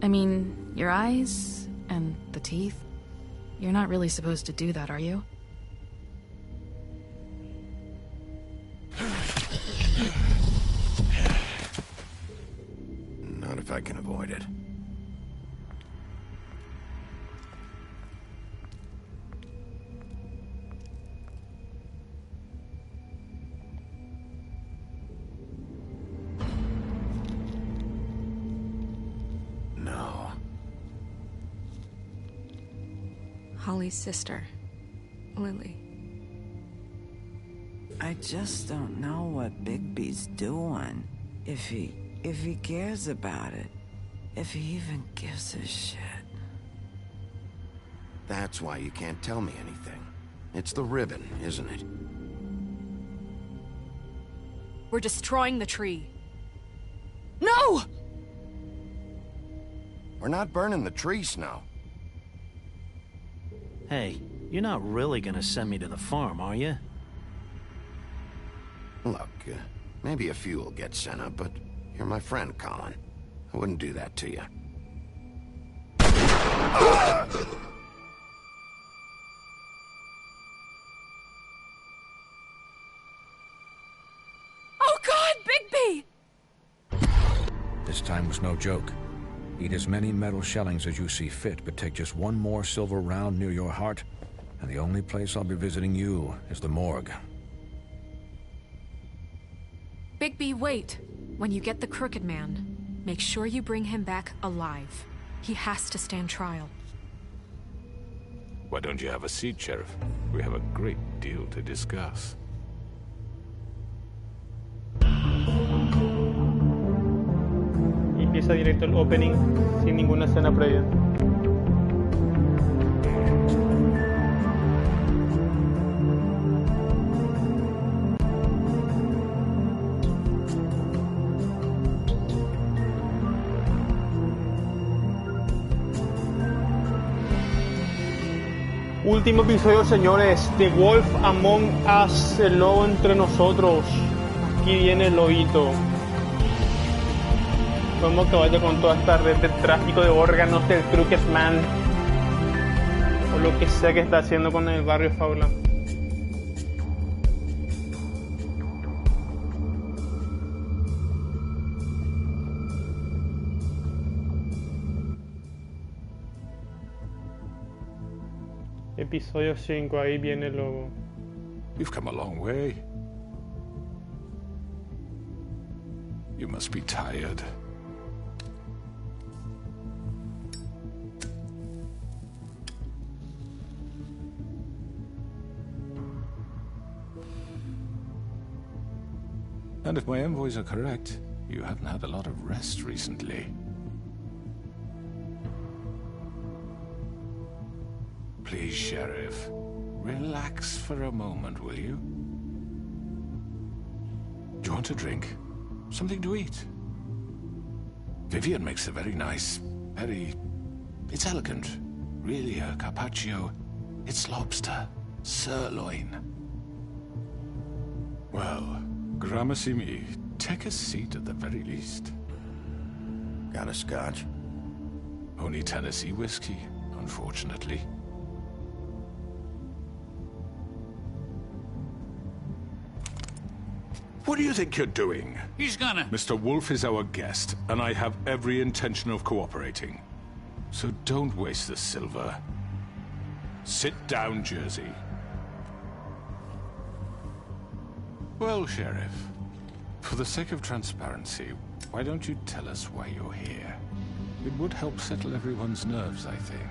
I mean, your eyes and the teeth. You're not really supposed to do that, are you? Not if I can avoid it. No. Holly's sister, Lily. I just don't know what Bigby's doing. If he cares about it. If he even gives a shit. That's why you can't tell me anything. It's the ribbon, isn't it? We're destroying the tree. No! We're not burning the tree, Snow. Hey, you're not really gonna send me to the farm, are you? Look, maybe a few will get sent up, but you're my friend, Colin. I wouldn't do that to you. Oh God, Bigby! This time was no joke. Eat as many metal shellings as you see fit, but take just one more silver round near your heart, and the only place I'll be visiting you is the morgue. Bigby, wait. When you get the Crooked Man, make sure you bring him back alive. He has to stand trial. Why don't you have a seat, Sheriff? We have a great deal to discuss. Y empieza directo el opening sin ninguna escena previa. Último episodio, señores. The Wolf Among Us, el lobo entre nosotros. Aquí viene el lobito. Vamos que vaya con toda esta red de tráfico de órganos del Crooked Man. O lo que sea que está haciendo con el barrio Faula. Episodio 5, ahí viene el lobo. You've come a long way. You must be tired. And if my envoys are correct, you haven't had a lot of rest recently. Please, Sheriff, relax for a moment, will you? Do you want a drink? Something to eat? Vivian makes a very nice, it's elegant. Really a carpaccio. It's lobster, sirloin. Well, gramercy me. Take a seat at the very least. Got a scotch? Only Tennessee whiskey, unfortunately. What do you think you're doing? He's gonna... Mr. Wolf is our guest, and I have every intention of cooperating. So don't waste the silver. Sit down, Jersey. Well, Sheriff, for the sake of transparency, why don't you tell us why you're here? It would help settle everyone's nerves, I think.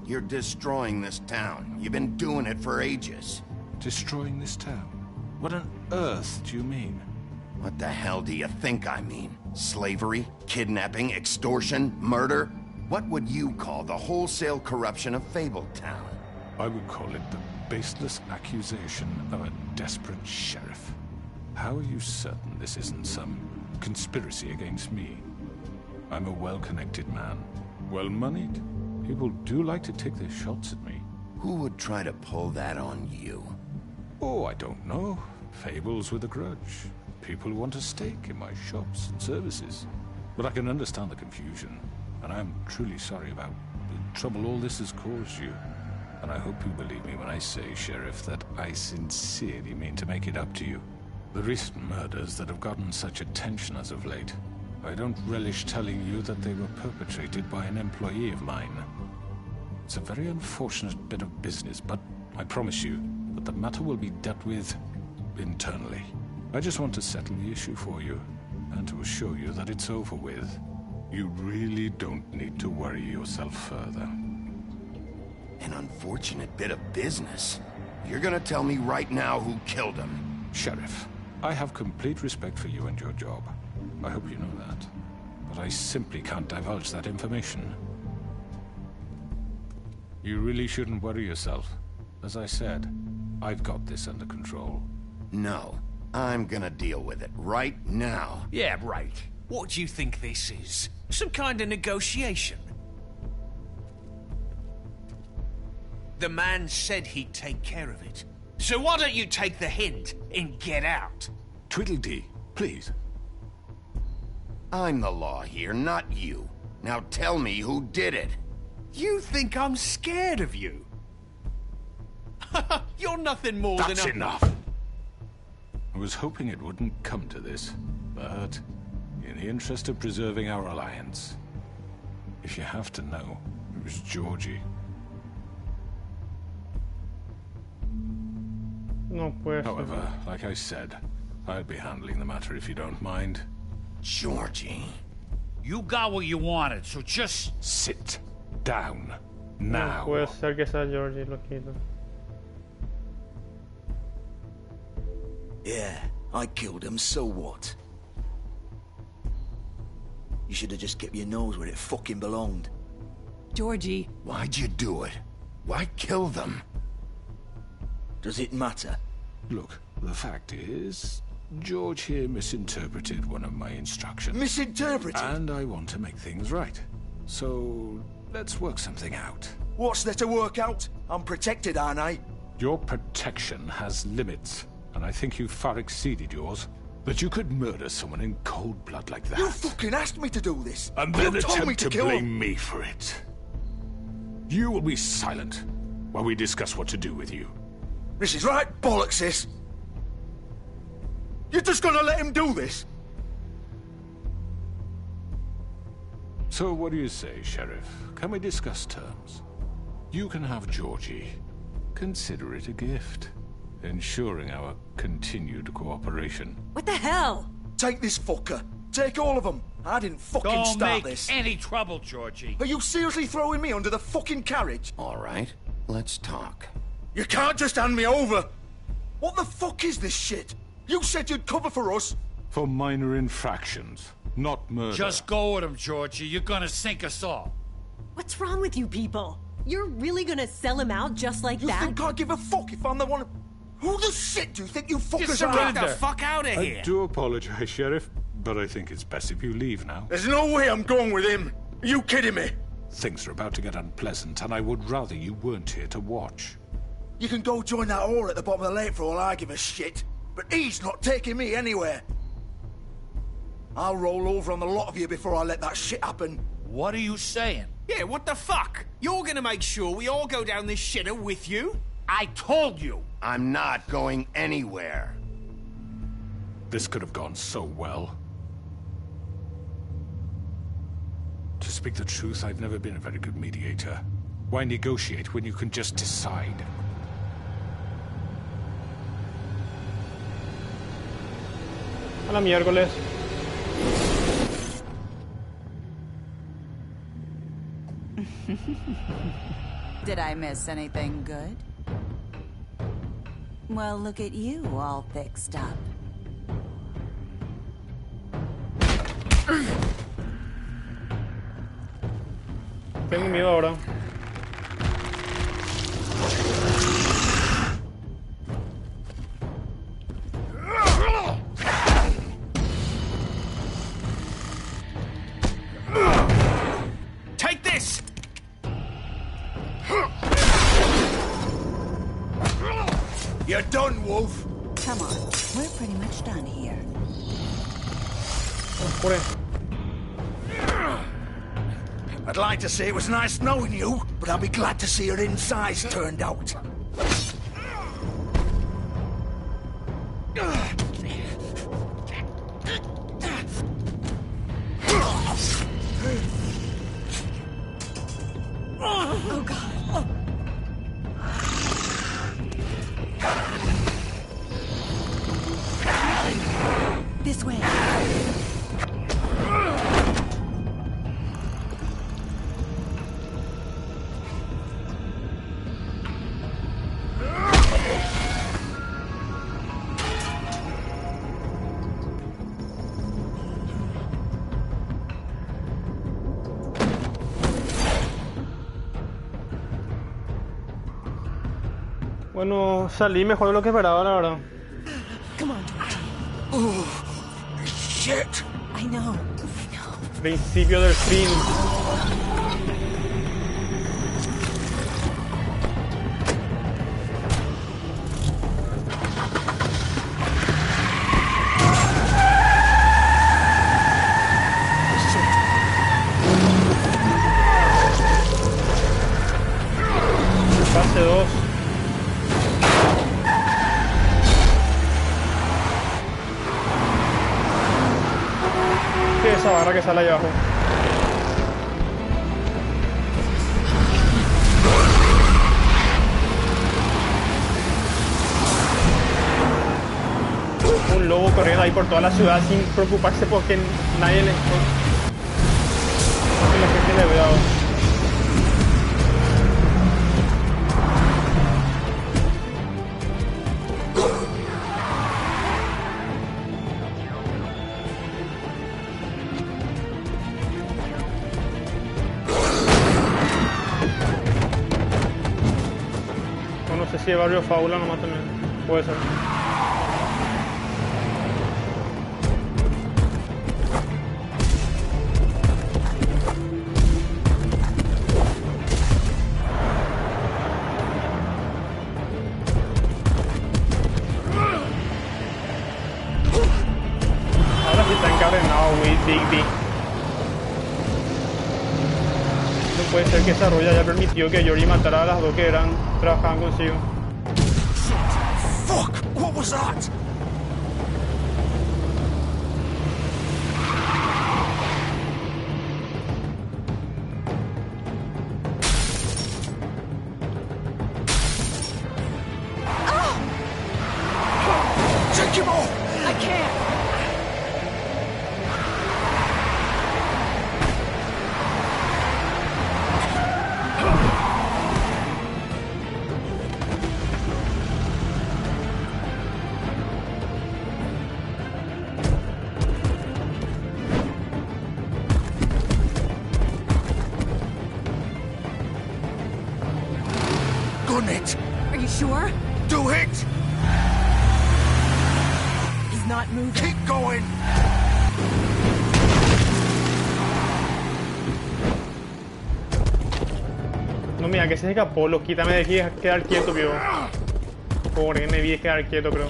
You're destroying this town. You've been doing it for ages. Destroying this town? What on earth do you mean? What the hell do you think I mean? Slavery? Kidnapping? Extortion? Murder? What would you call the wholesale corruption of Fabletown? I would call it the baseless accusation of a desperate sheriff. How are you certain this isn't some conspiracy against me? I'm a well-connected man, well-moneyed. People do like to take their shots at me. Who would try to pull that on you? Oh, I don't know. Fables with a grudge. People who want a stake in my shops and services. But I can understand the confusion, and I'm truly sorry about the trouble all this has caused you. And I hope you believe me when I say, Sheriff, that I sincerely mean to make it up to you. The recent murders that have gotten such attention as of late, I don't relish telling you that they were perpetrated by an employee of mine. It's a very unfortunate bit of business, but I promise you that the matter will be dealt with internally. I just want to settle the issue for you, and to assure you that it's over with. You really don't need to worry yourself further. An unfortunate bit of business? You're gonna tell me right now who killed him? Sheriff, I have complete respect for you and your job. I hope you know that. But I simply can't divulge that information. You really shouldn't worry yourself. As I said, I've got this under control. No, I'm gonna deal with it right now. Yeah, right. What do you think this is? Some kind of negotiation? The man said he'd take care of it. So why don't you take the hint and get out? Tweedledee, please. I'm the law here, not you. Now tell me who did it. You think I'm scared of you? You're nothing more than a... That's enough! I was hoping it wouldn't come to this, but in the interest of preserving our alliance, if you have to know, it was Georgie. No puede ser. However, like I said, I'll be handling the matter if you don't mind. Georgie. You got what you wanted, so just... Sit down. No Now. puede ser que sea Georgie, loquito. Yeah, I killed him, so what? You should have just kept your nose where it fucking belonged. Georgie. Why'd you do it? Why kill them? Does it matter? Look, the fact is, George here misinterpreted one of my instructions. Misinterpreted? And I want to make things right. So, let's work something out. What's there to work out? I'm protected, aren't I? Your protection has limits, and I think you've far exceeded yours. That you could murder someone in cold blood like that. You fucking asked me to do this! And then you told me attempt to to kill blame him. me for it. You will be silent while we discuss what to do with you. This is right bollocks, this! You're just gonna let him do this? So what do you say, Sheriff? Can we discuss terms? You can have Georgie. Consider it a gift, ensuring our continued cooperation. What the hell? Take this fucker. Take all of them. I didn't fucking Don't start make this. any trouble, Georgie. Are you seriously throwing me under the fucking carriage? All right, let's talk. You can't just hand me over! What the fuck is this shit? You said you'd cover for us! For minor infractions, not murder. Just go with him, Georgie. You're gonna sink us all. What's wrong with you people? You're really gonna sell him out just like You that? think I give a fuck if I'm the one... Who the shit do you think you fuckers are? Get the fuck out of here. I do apologize, Sheriff, but I think it's best if you leave now. There's no way I'm going with him! Are you kidding me? Things are about to get unpleasant, and I would rather you weren't here to watch. You can go join that whore at the bottom of the lake for all I give a shit. But he's not taking me anywhere. I'll roll over on the lot of you before I let that shit happen. What are you saying? Yeah, what the fuck? You're gonna make sure we all go down this shitter with you? I told you. I'm not going anywhere. This could have gone so well. To speak the truth, I've never been a very good mediator. Why negotiate when you can just decide? A la miércoles. Did I miss anything good? Well, look at you, all fixed up. Tengo miedo ahora. Take this! You're done, Wolf. Come on, we're pretty much done here. Pure. I'd like to say it was nice knowing you, but I'll be glad to see your insides turned out. Oh, God. This way. Bueno, salí mejor de lo que esperaba, la verdad. Come on, George. Oh, shit. I know. Principio del fin. Fase 2. ¿Qué es esa barra que sale ahí abajo? Un lobo corriendo ahí por toda la ciudad sin preocuparse porque nadie le... porque la gente le vea. No sé si es barrio Fábula nomás también. Puede ser. Ahora sí está encadenado, güey, Big. No puede ser que esa roya haya permitido que Yori matara a las dos que trabajaban consigo. Fuck! What was that? Take him off! I can't. Gun it! Are you sure? Do it! He's not moving. Keep going! No, mira, que se escapó, lo quítame de aquí, quedar quieto, viejo. Pobre, me vi quedar quieto, creo.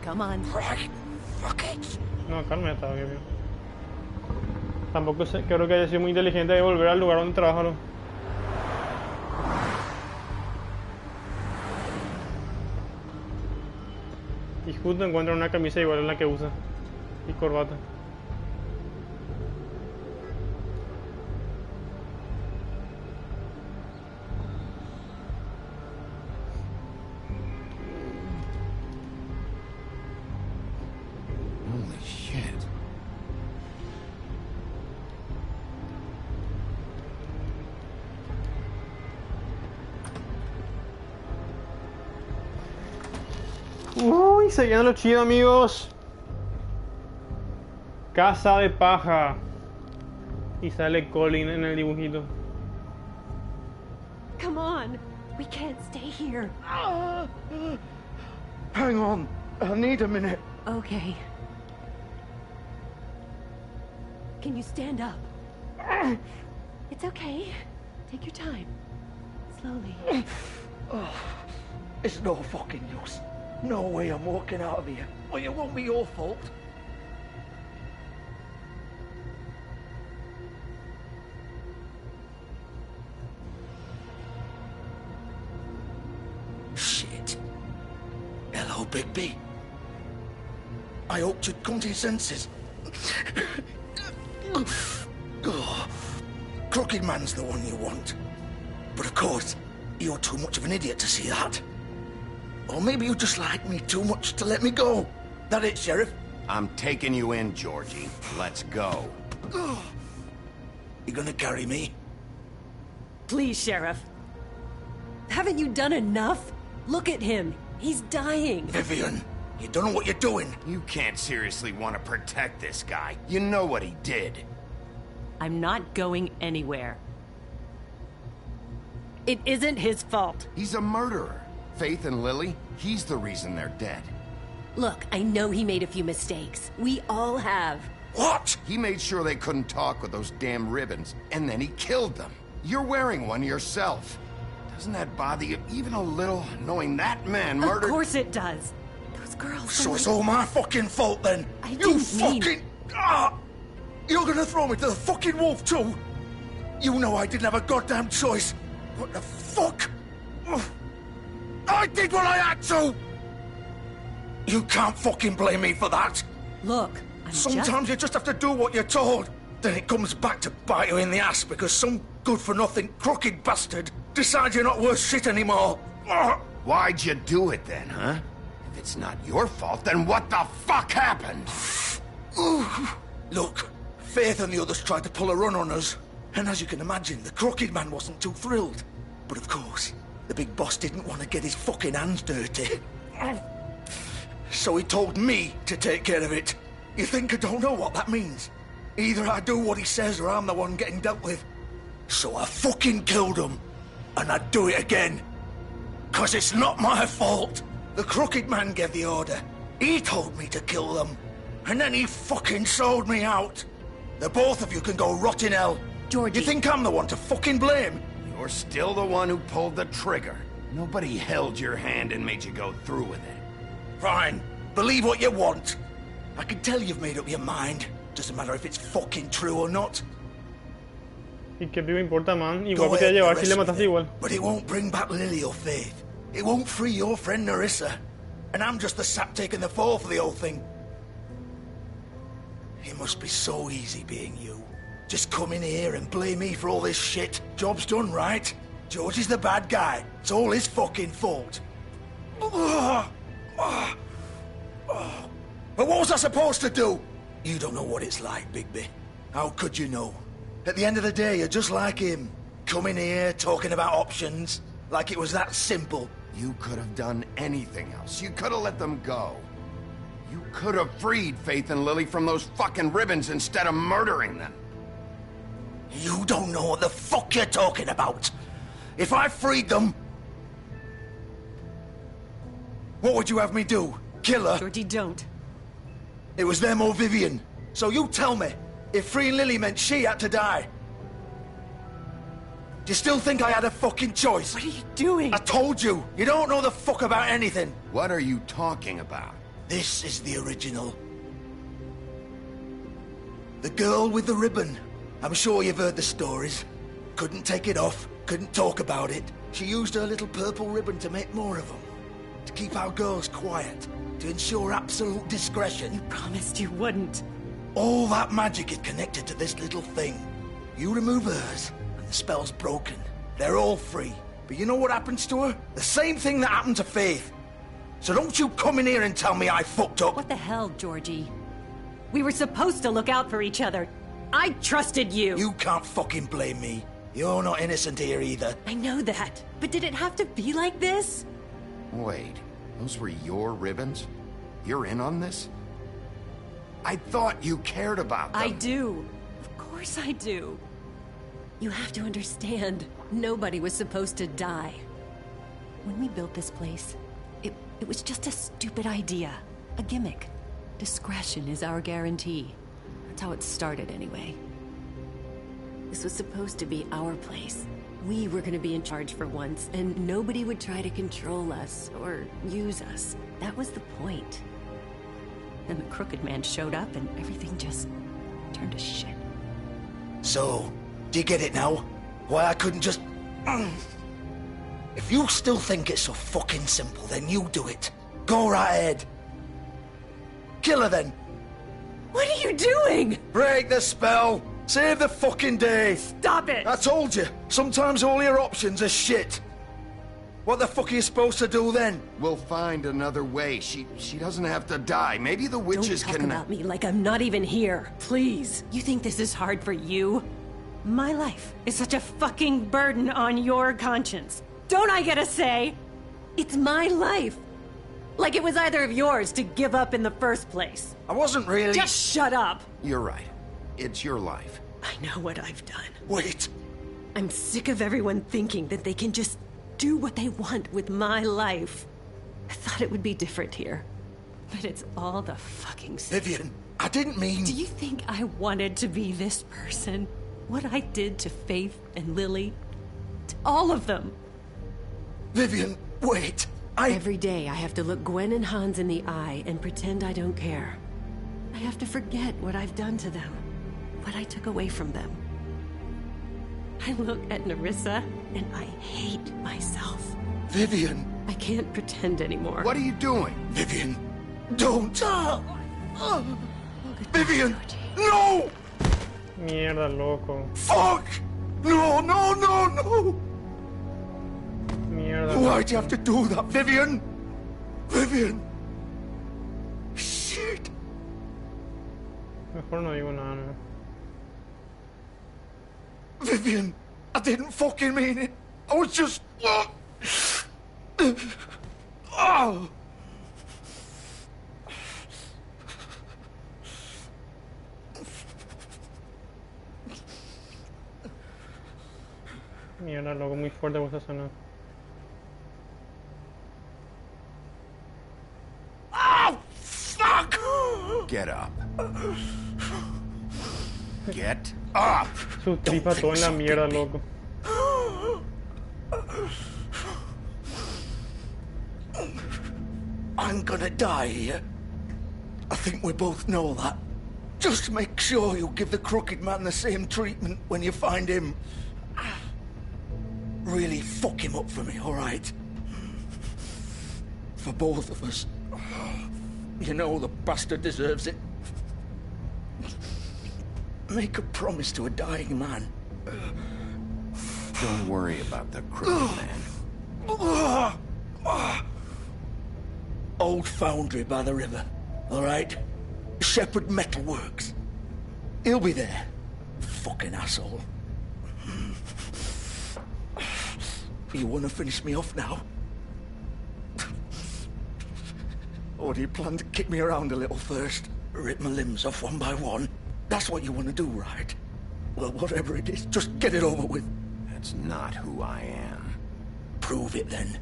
Come on. No, calma, ya estaba bien. Tampoco creo que haya sido muy inteligente de volver al lugar donde trabaja, ¿no? Y justo encuentra una camisa igual a la que usa. Y corbata. Holy shit. Uy, se viene lo chido, amigos. Casa de paja. Y sale Colin en el dibujito. Come on. We can't stay here. Hang on. I need a minute. Okay. Can you stand up? It's okay. Take your time. Slowly. It's no fucking use. No way I'm walking out of here. Well, it won't be your fault. Shit. Hello, Bigby. I hoped you'd come to your senses. Oh, Crooked Man's the one you want. But of course, you're too much of an idiot to see that. Or maybe you just like me too much to let me go. That it, Sheriff? I'm taking you in, Georgie. Let's go. You gonna carry me? Please, Sheriff. Haven't you done enough? Look at him. He's dying. Vivian, you don't know what you're doing. You can't seriously want to protect this guy. You know what he did. I'm not going anywhere. It isn't his fault. He's a murderer. Faith and Lily, he's the reason they're dead. Look, I know he made a few mistakes. We all have. What? He made sure they couldn't talk with those damn ribbons, and then he killed them. You're wearing one yourself. Doesn't that bother you even a little, knowing that man murdered... Of course it does. Those girls... So it's all my fucking fault then? I didn't mean... fucking... You're gonna throw me to the fucking wolf too? You know I didn't have a goddamn choice. What the fuck? I did what I had to! You can't fucking blame me for that. Look, Sometimes you just have to do what you're told. Then it comes back to bite you in the ass because some good-for-nothing crooked bastard decides you're not worth shit anymore. Why'd you do it then, huh? If it's not your fault, then what the fuck happened? Look, Faith and the others tried to pull a run on us. And as you can imagine, the Crooked Man wasn't too thrilled. But of course, the big boss didn't want to get his fucking hands dirty. So he told me to take care of it. You think I don't know what that means? Either I do what he says or I'm the one getting dealt with. So I fucking killed him. And I'd do it again. 'Cause it's not my fault. The Crooked Man gave the order. He told me to kill them. And then he fucking sold me out. The both of you can go rot in hell. Georgie. You think I'm the one to fucking blame? You're still the one who pulled the trigger. Nobody held your hand and made you go through with it. Fine. Believe what you want. I can tell you've made up your mind. Doesn't matter if it's fucking true or not. ¿Y qué me importa, man? Igual que te iba a llevar si le mataste igual. But it won't bring back Lily or Faith. It won't free your friend Narissa. And I'm just the sap taking the fall for the whole thing. It must be so easy being you. Just come in here and blame me for all this shit. Job's done, right? George is the bad guy. It's all his fucking fault. But what was I supposed to do? You don't know what it's like, Bigby. How could you know? At the end of the day, you're just like him. Coming here, talking about options. Like it was that simple. You could have done anything else. You could have let them go. You could have freed Faith and Lily from those fucking ribbons instead of murdering them. You don't know what the fuck you're talking about. If I freed them... What would you have me do? Kill her? Georgie, don't. It was them or Vivian. So you tell me, if freeing Lily meant she had to die. Do you still think I had a fucking choice? What are you doing? I told you, you don't know the fuck about anything. What are you talking about? This is the original. The girl with the ribbon. I'm sure you've heard the stories. Couldn't take it off, couldn't talk about it. She used her little purple ribbon to make more of them. To keep our girls quiet. To ensure absolute discretion. You promised you wouldn't. All that magic is connected to this little thing. You remove hers, and the spell's broken. They're all free. But you know what happens to her? The same thing that happened to Faith. So don't you come in here and tell me I fucked up. What the hell, Georgie? We were supposed to look out for each other. I trusted you. You can't fucking blame me. You're not innocent here either. I know that. But did it have to be like this? Wait, those were your ribbons? You're in on this? I thought you cared about them. I do. Of course I do. You have to understand, nobody was supposed to die. When we built this place, it was just a stupid idea. A gimmick. Discretion is our guarantee. That's how it started anyway. This was supposed to be our place. We were gonna be in charge for once, and nobody would try to control us or use us. That was the point. Then the Crooked Man showed up and everything just turned to shit. So, do you get it now? Why I couldn't just... If you still think it's so fucking simple, then you do it. Go right ahead. Kill her then. What are you doing? Break the spell. Save the fucking day. Stop it. I told you, sometimes all your options are shit. What the fuck are you supposed to do then? We'll find another way. She doesn't have to die. Maybe the witches Don't talk about me like I'm not even here. Please. You think this is hard for you? My life is such a fucking burden on your conscience. Don't I get a say? It's my life. Like it was either of yours to give up in the first place. I wasn't really... Just shut up. You're right. It's your life. I know what I've done. Wait. I'm sick of everyone thinking that they can just do what they want with my life. I thought it would be different here. But it's all the fucking same. Vivian, I didn't mean... Do you think I wanted to be this person? What I did to Faith and Lily? To all of them. Vivian, wait. Every day I have to look Gwen and Hans in the eye and pretend I don't care. I have to forget what I've done to them. What I took away from them. I look at Nerissa and I hate myself. Vivian. I can't pretend anymore. What are you doing? Vivian, don't. Vivian, no! Mierda, loco. Fuck! No, no, no, no! Mierda. Why'd you have to do that, Vivian? Vivian! Shit! Mejor no digo nada, no. Vivian, I didn't fucking mean it. I was just... Oh. Mierda, loco, muy fuerte esa escena. Oh, fuck! Get up. Get up! Su tripa todo en la mierda, loco. I'm gonna die here. I think we both know that. Just make sure you give the Crooked Man the same treatment when you find him. Really fuck him up for me, alright? For both of us. You know the bastard deserves it. Make a promise to a dying man. Don't worry about the Crooked Man. Old foundry by the river, alright? Shepherd Metalworks. He'll be there. Fucking asshole. You wanna finish me off now? Or do you plan to kick me around a little first? Rip my limbs off one by one? That's what you want to do, right? Well, whatever it is, just get it over with. That's not who I am. Prove it, then.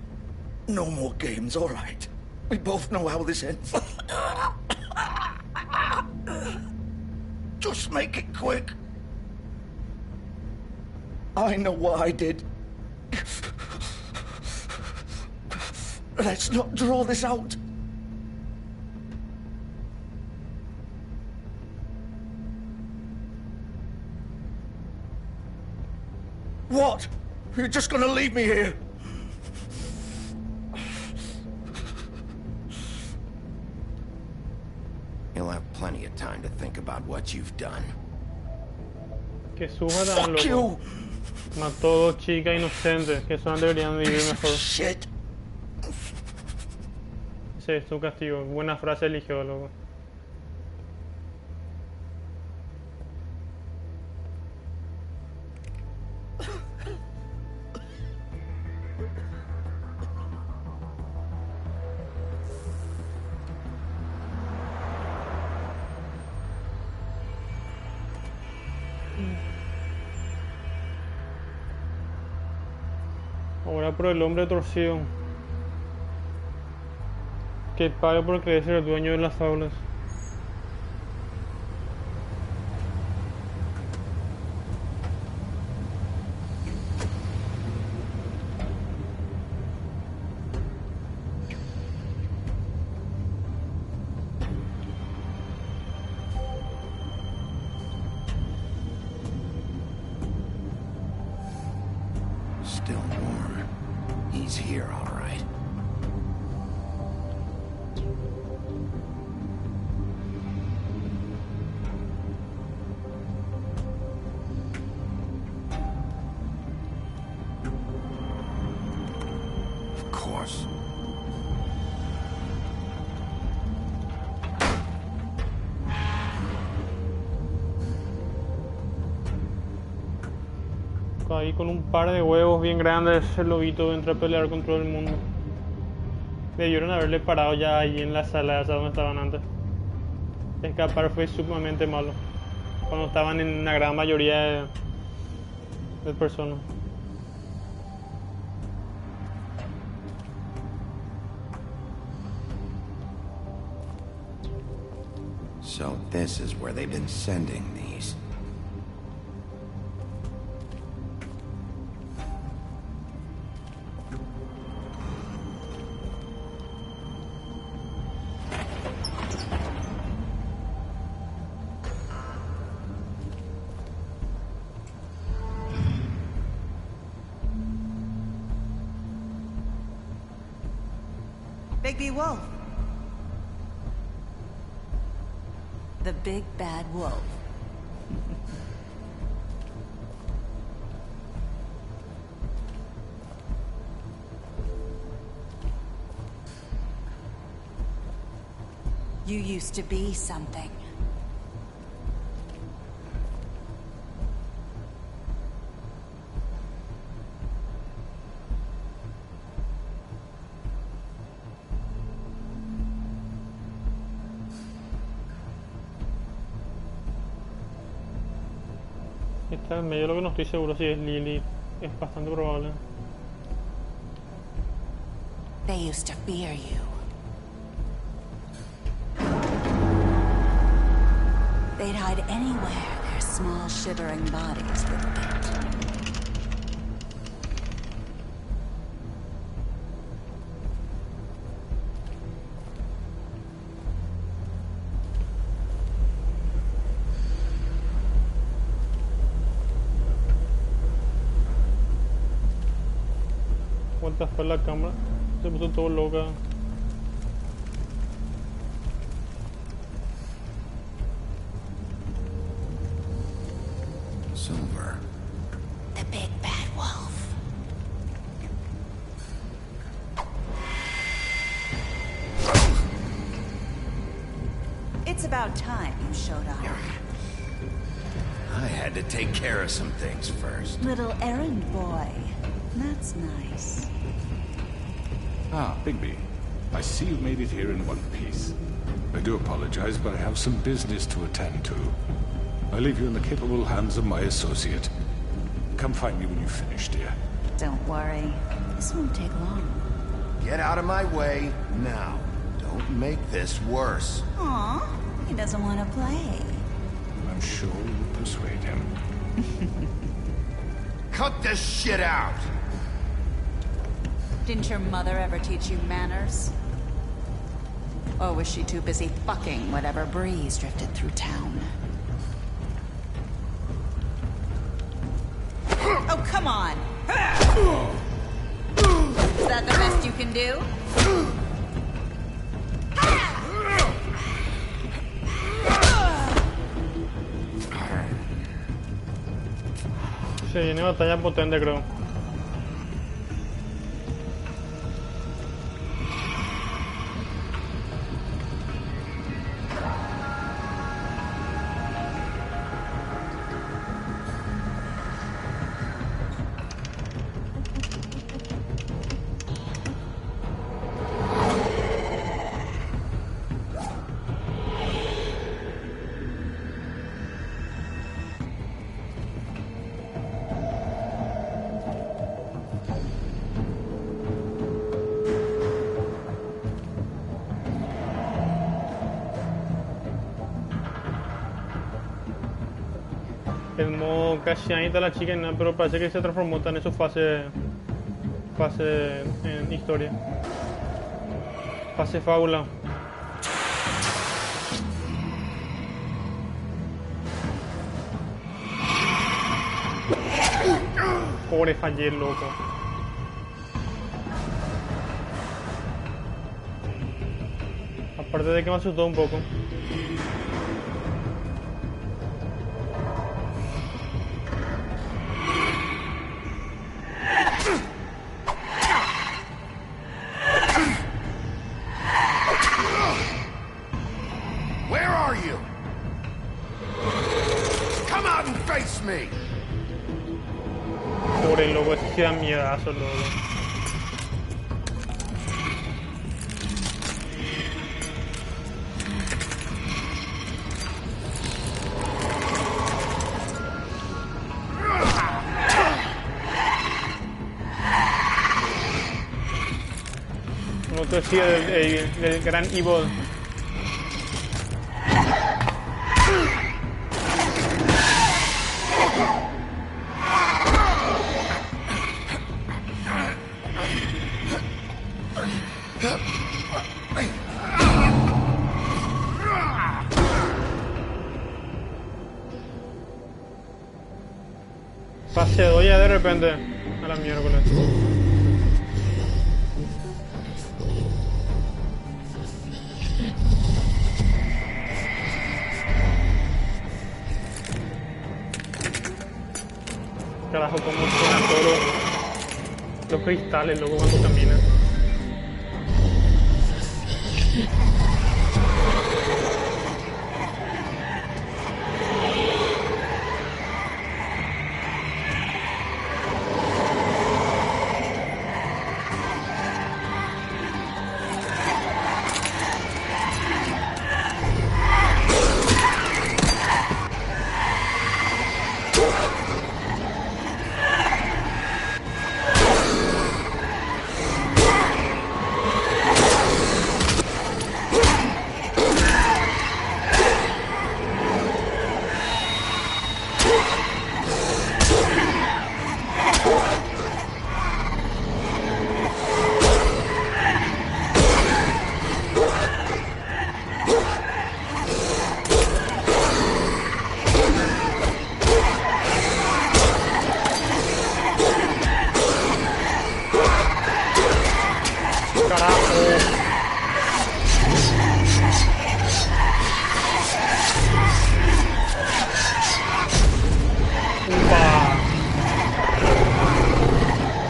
No more games, all right? We both know how this ends. Just make it quick. I know what I did. Let's not draw this out. What? You're just gonna leave me here? You'll have plenty of time to think about what you've done. Que suban, loco. Mató dos chicas inocentes que son deberían vivir mejor. Shit. Ese es su castigo. Buena frase eligió, loco. Ahora por el hombre torcido. Que pague por creer ser el dueño de las faulas. He's here, all right. Of course. Ahí con un par de huevos bien grandes, el lobito entra a pelear con todo el mundo. Debieron haberle parado ya ahí en la sala esa donde estaban antes. Escapar fue sumamente malo. Cuando estaban en una gran mayoría de personas. So this is where they've been sending these. Bigby Wolf. The big bad wolf. You used to be something. Está en medio, lo que no estoy seguro si es Lily. Es bastante probable. They used to fear you. They'd hide anywhere their small shivering bodies would fit. Vueltas para la cámara. Se puso todo loca. Silver. The big bad wolf. It's about time you showed up. I had to take care of some things first. Little errand boy. That's nice. Ah, Bigby. I see you've made it here in one piece. I do apologize, but I have some business to attend to. I leave you in the capable hands of my associate. Come find me when you've finished, dear. Don't worry. This won't take long. Get out of my way now. Don't make this worse. Aw, he doesn't want to play. I'm sure you'll persuade him. Cut this shit out! Didn't your mother ever teach you manners? Or was she too busy fucking whatever breeze drifted through town? Oh, come on! Is that the best you can do? Se viene batalla potente, creo. El modo casi ahí está la chica, pero parece que se transformó tan en su fase en historia. Fase fábula. Pobre fallé, loco. Aparte de que me asustó un poco. Where are you? Come out and face me. Pobre loco, ese sí da miedazo, loco. No te decía del gran Evil. Pase doy ya de repente a la miércoles. Carajo, como suenan todos los cristales, loco, cuando caminan.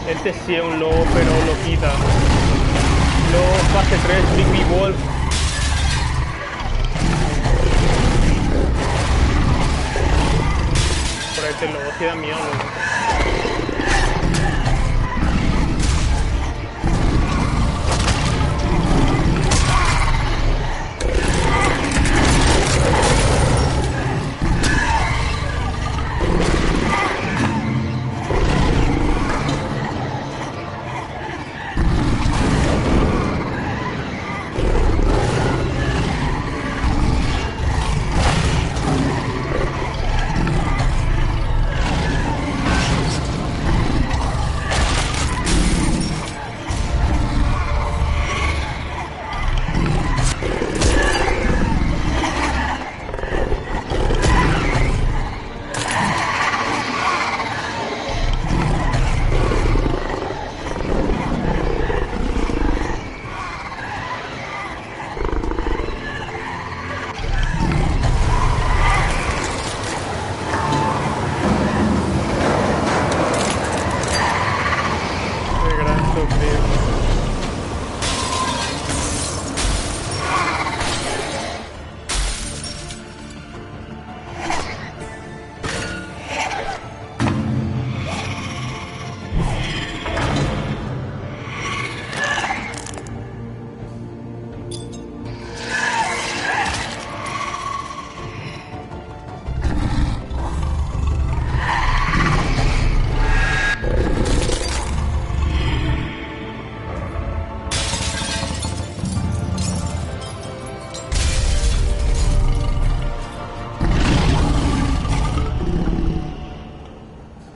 Este sí es un lobo, pero lo quita. Lobo fase 3, Big B Wolf. Pero este lobo sí da miedo, loco.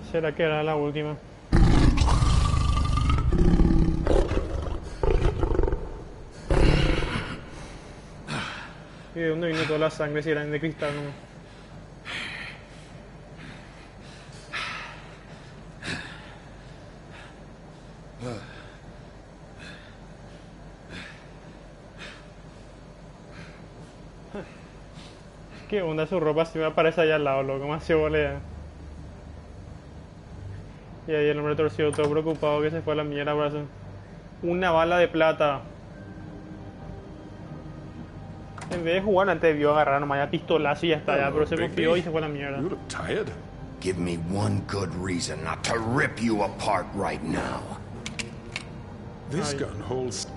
¿Será que era la última? ¿Y de dónde vino toda la sangre si eran de cristal nomás? ¿Qué onda su ropa si me aparece allá al lado, loco? ¿Cómo se volea? Y ahí el hombre torcido, todo preocupado que se fue a la mierda, brazo. Una bala de plata. En vez de jugar antes debió agarrar nomás ya pistolazo y ya está, ya, pero se confió y se fue a la mierda. You look tired. Give me one good reason not to rip you apart right now. This gun holds...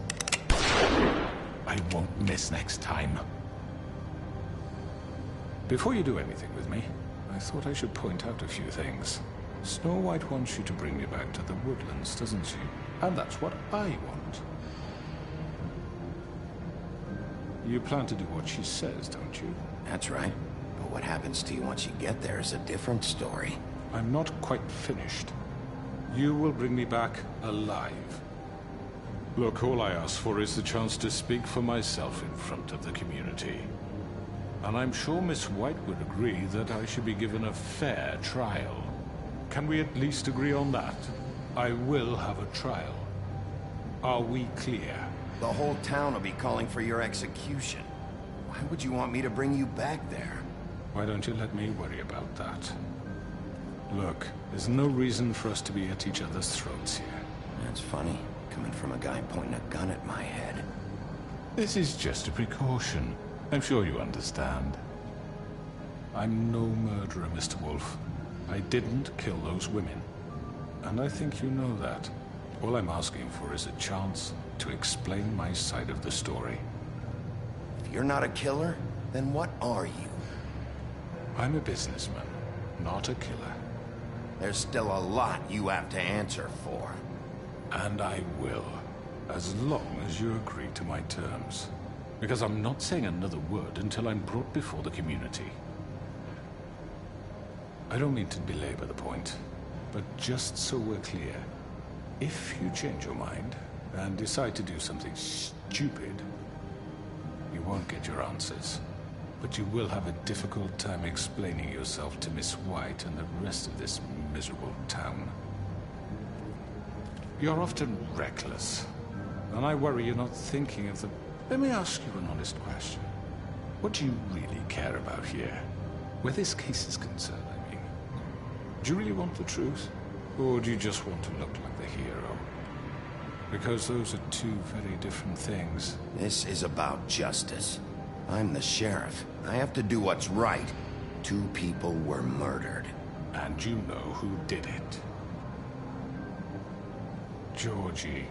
I won't miss next time. Before you do anything with me, I thought I should point out a few things. Snow White wants you to bring me back to the woodlands, doesn't she? And that's what I want. You plan to do what she says, don't you? That's right. But what happens to you once you get there is a different story. I'm not quite finished. You will bring me back alive. Look, all I ask for is the chance to speak for myself in front of the community. And I'm sure Miss White would agree that I should be given a fair trial. Can we at least agree on that? I will have a trial. Are we clear? The whole town will be calling for your execution. Why would you want me to bring you back there? Why don't you let me worry about that? Look, there's no reason for us to be at each other's throats here. That's funny, coming from a guy pointing a gun at my head. This is just a precaution. I'm sure you understand. I'm no murderer, Mr. Wolf. I didn't kill those women. And I think you know that. All I'm asking for is a chance to explain my side of the story. If you're not a killer, then what are you? I'm a businessman, not a killer. There's still a lot you have to answer for. And I will, as long as you agree to my terms. Because I'm not saying another word until I'm brought before the community. I don't mean to belabor the point, but just so we're clear, if you change your mind and decide to do something stupid, you won't get your answers. But you will have a difficult time explaining yourself to Miss White and the rest of this miserable town. You're often reckless, and I worry you're not thinking of the... Let me ask you an honest question. What do you really care about here? Where this case is concerned, I mean. Do you really want the truth? Or do you just want to look like the hero? Because those are two very different things. This is about justice. I'm the sheriff. I have to do what's right. 2 people were murdered. And you know who did it. Georgie.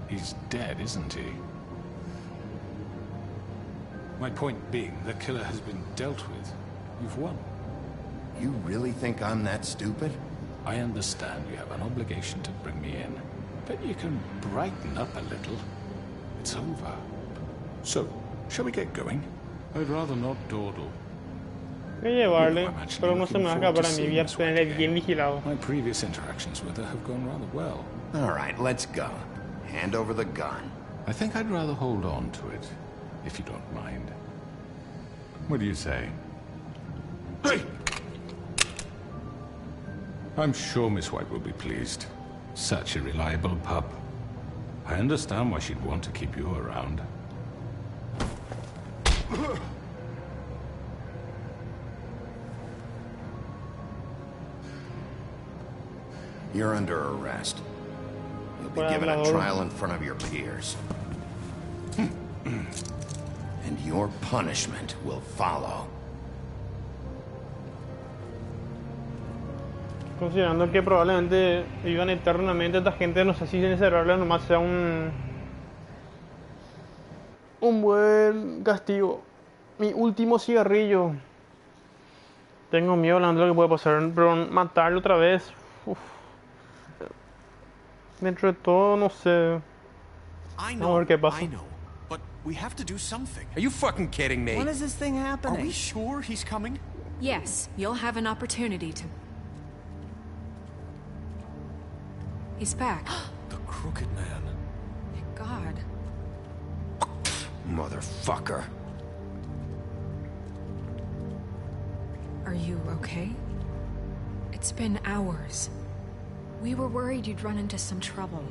He's dead, isn't he? My point being, the killer has been dealt with. You've won. You really think I'm that stupid? I understand you have an obligation to bring me in, but you can brighten up a little. It's over. So, shall we get going? I'd rather not dawdle. Voy a llevarle, pero no se me va a escapar a mí, voy a tener bien vigilado. My previous interactions with her have gone rather well. All right, let's go. Hand over the gun. I think I'd rather hold on to it, if you don't mind. What do you say? Hey! I'm sure Miss White will be pleased. Such a reliable pup. I understand why she'd want to keep you around. You're under arrest. You'll be given a trial in front of your peers. And your punishment will follow. Considerando que probablemente vivan eternamente esta gente, no sé si encerrarla nomás sea un buen castigo. Mi último cigarrillo. Tengo miedo hablando de lo que puede pasar, pero matarlo otra vez. Uf. Dentro de todo, no sé. Vamos a ver qué pasa. I know, but we have to do something. Are you fucking kidding me? When is this thing happening? Are we sure he's coming? Yes, you'll have an opportunity to... He's back. The Crooked Man. Thank God. Motherfucker. Are you okay? It's been hours. We were worried you'd run into some trouble.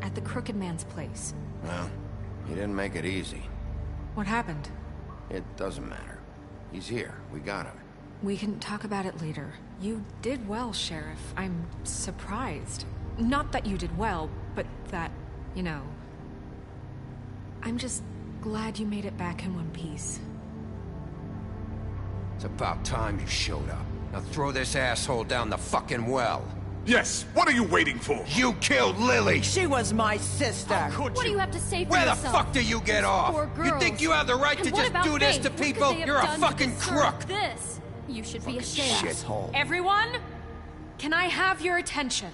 At the Crooked Man's place. Well, he didn't make it easy. What happened? It doesn't matter. He's here. We got him. We can talk about it later. You did well, Sheriff. I'm surprised. Not that you did well, but that, you know... I'm just glad you made it back in one piece. It's about time you showed up. Now throw this asshole down the fucking well. Yes, what are you waiting for? You killed Lily! She was my sister. What do you have to say for Where yourself? the fuck do you get off? You think you have the right to just do this to people? You're a fucking crook! This? You should be ashamed. Shithole. Everyone, can I have your attention?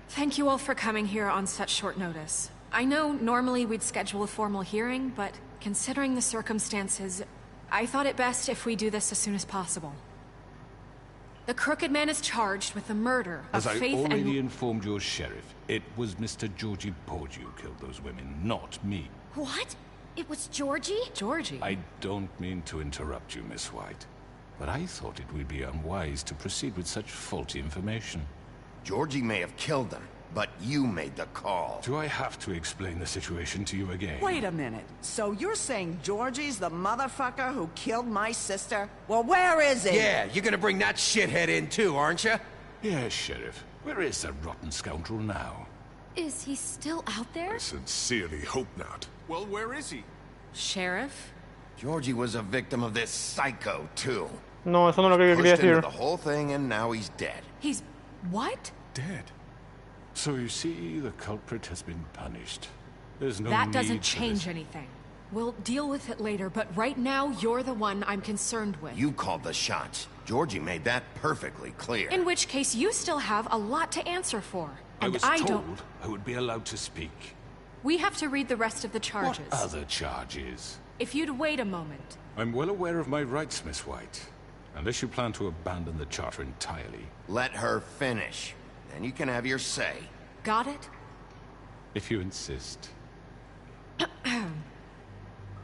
Thank you all for coming here on such short notice. I know normally we'd schedule a formal hearing, but considering the circumstances, I thought it best if we do this as soon as possible. The Crooked Man is charged with the murder of As Faith I and... already informed your sheriff, it was Mr. Georgie Porge who killed those women, not me. What? It was Georgie? Georgie? I don't mean to interrupt you, Miss White, but I thought it would be unwise to proceed with such faulty information. Georgie may have killed them, but you made the call. Do I have to explain the situation to you again? Wait a minute. So you're saying Georgie's the motherfucker who killed my sister? Well, where is he? Yeah, you're gonna bring that shithead in too, aren't you? Yes, Sheriff. Where is that rotten scoundrel now? Is he still out there? I sincerely hope not. Well, where is he? Sheriff? Georgie was a victim of this psycho, too. No, eso no es lo que yo quería Pushed into decir. the whole thing, and now he's dead. He's... what? Dead. So you see, the culprit has been punished. There's no That need doesn't for change this. anything. We'll deal with it later, but right now, you're the one I'm concerned with. You called the shots. Georgie made that perfectly clear. In which case, you still have a lot to answer for. I And was I told don't... I would be allowed to speak. We have to read the rest of the charges. What other charges? If you'd wait a moment. I'm well aware of my rights, Miss White. Unless you plan to abandon the charter entirely. Let her finish. Then you can have your say. Got it? If you insist.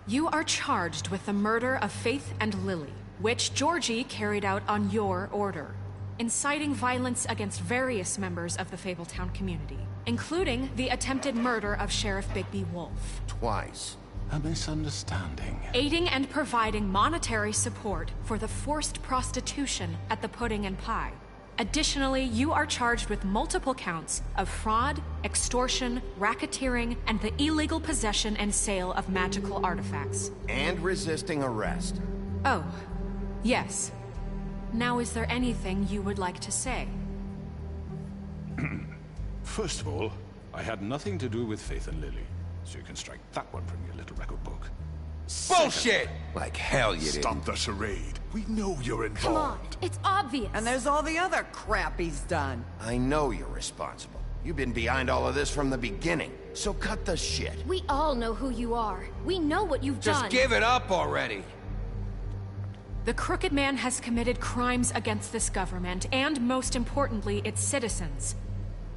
You are charged with the murder of Faith and Lily, which Georgie carried out on your order, inciting violence against various members of the Fabletown community, including the attempted murder of Sheriff Bigby Wolf. Twice. A misunderstanding. Aiding and providing monetary support for the forced prostitution at the Pudding and Pie. Additionally, you are charged with multiple counts of fraud, extortion, racketeering, and the illegal possession and sale of magical artifacts. And resisting arrest. Oh, yes. Now, is there anything you would like to say? First of all, I had nothing to do with Faith and Lily, so you can strike that one from your little record book. Bullshit! Like hell you didn't. Stop the charade. We know you're involved. Come on, it's obvious. And there's all the other crap he's done. I know you're responsible. You've been behind all of this from the beginning, so cut the shit. We all know who you are. We know what you've done. Just give it up already. The Crooked Man has committed crimes against this government, and most importantly, its citizens.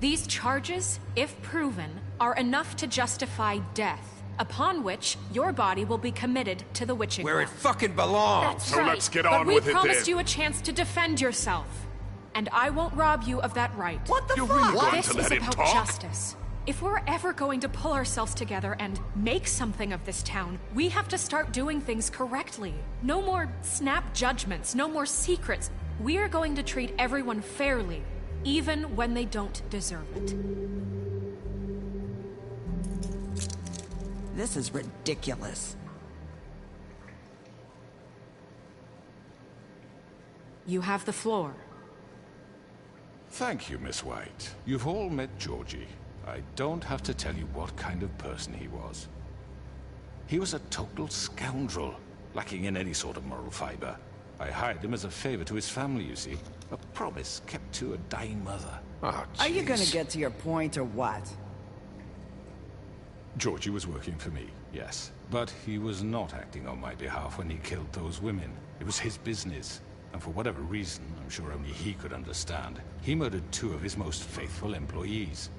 These charges, if proven, are enough to justify death, upon which your body will be committed to the witching Where it well. fucking belongs. That's So right. let's get But on we with it promised then. you a chance to defend yourself, and I won't rob you of that right. What the You're fuck? really going This to is let him about talk? justice. If we're ever going to pull ourselves together and make something of this town, we have to start doing things correctly. No more snap judgments, no more secrets. We are going to treat everyone fairly, even when they don't deserve it. This is ridiculous. You have the floor. Thank you, Miss White. You've all met Georgie. I don't have to tell you what kind of person he was. He was a total scoundrel, lacking in any sort of moral fiber. I hired him as a favor to his family, you see. A promise kept to a dying mother. Oh, Are you gonna jeez. get to your point or what? Georgie was working for me, yes. But he was not acting on my behalf when he killed those women. It was his business. And for whatever reason, I'm sure only he could understand, he murdered 2 of his most faithful employees.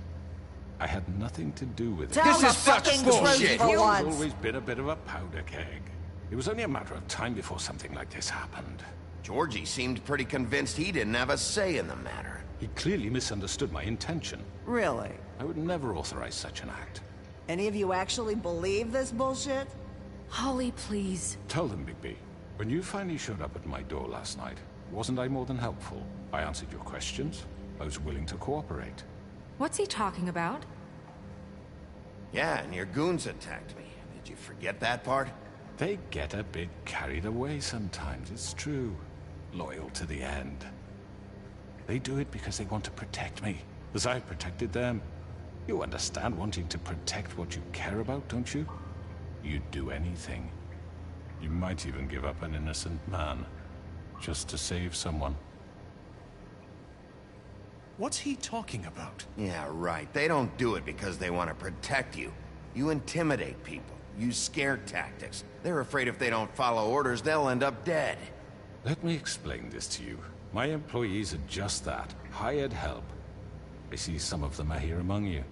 I had nothing to do with it. Tell the fucking truth He's for once. always been a bit of a powder keg. It was only a matter of time before something like this happened. Georgie seemed pretty convinced he didn't have a say in the matter. He clearly misunderstood my intention. Really? I would never authorize such an act. Any of you actually believe this bullshit? Holly, please. Tell them, Bigby. When you finally showed up at my door last night, wasn't I more than helpful? I answered your questions. I was willing to cooperate. What's he talking about? Yeah, and your goons attacked me. Did you forget that part? They get a bit carried away sometimes, it's true. Loyal to the end. They do it because they want to protect me, as I protected them. You understand wanting to protect what you care about, don't you? You'd do anything. You might even give up an innocent man, just to save someone. What's he talking about? Yeah, right. They don't do it because they want to protect you. You intimidate people, use scare tactics. They're afraid if they don't follow orders, they'll end up dead. Let me explain this to you. My employees are just that, hired help. I see some of them are here among you.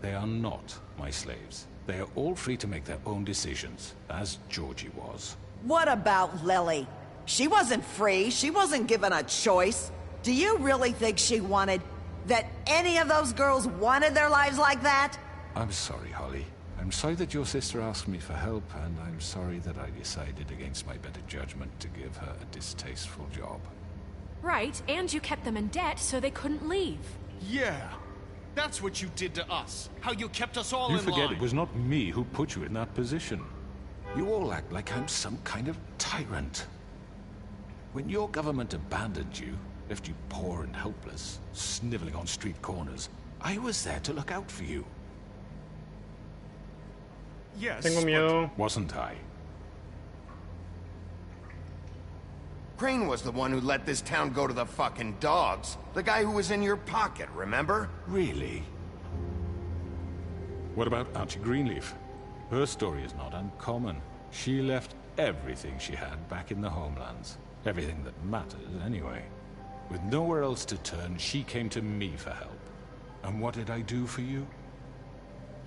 They are not my slaves. They are all free to make their own decisions, as Georgie was. What about Lily? She wasn't free. She wasn't given a choice. Do you really think she wanted... that any of those girls wanted their lives like that? I'm sorry, Holly. I'm sorry that your sister asked me for help, and I'm sorry that I decided against my better judgment to give her a distasteful job. Right, and you kept them in debt so they couldn't leave. Yeah. That's what you did to us. How you kept us all You in forget line. it was not me who put you in that position. You all act like I'm some kind of tyrant. When your government abandoned you, left you poor and helpless, sniveling on street corners, I was there to look out for you. Yes, Tengo miedo. Wasn't I? Crane was the one who let this town go to the fucking dogs. The guy who was in your pocket, remember? Really? What about Auntie Greenleaf? Her story is not uncommon. She left everything she had back in the homelands. Everything that matters, anyway. With nowhere else to turn, she came to me for help. And what did I do for you?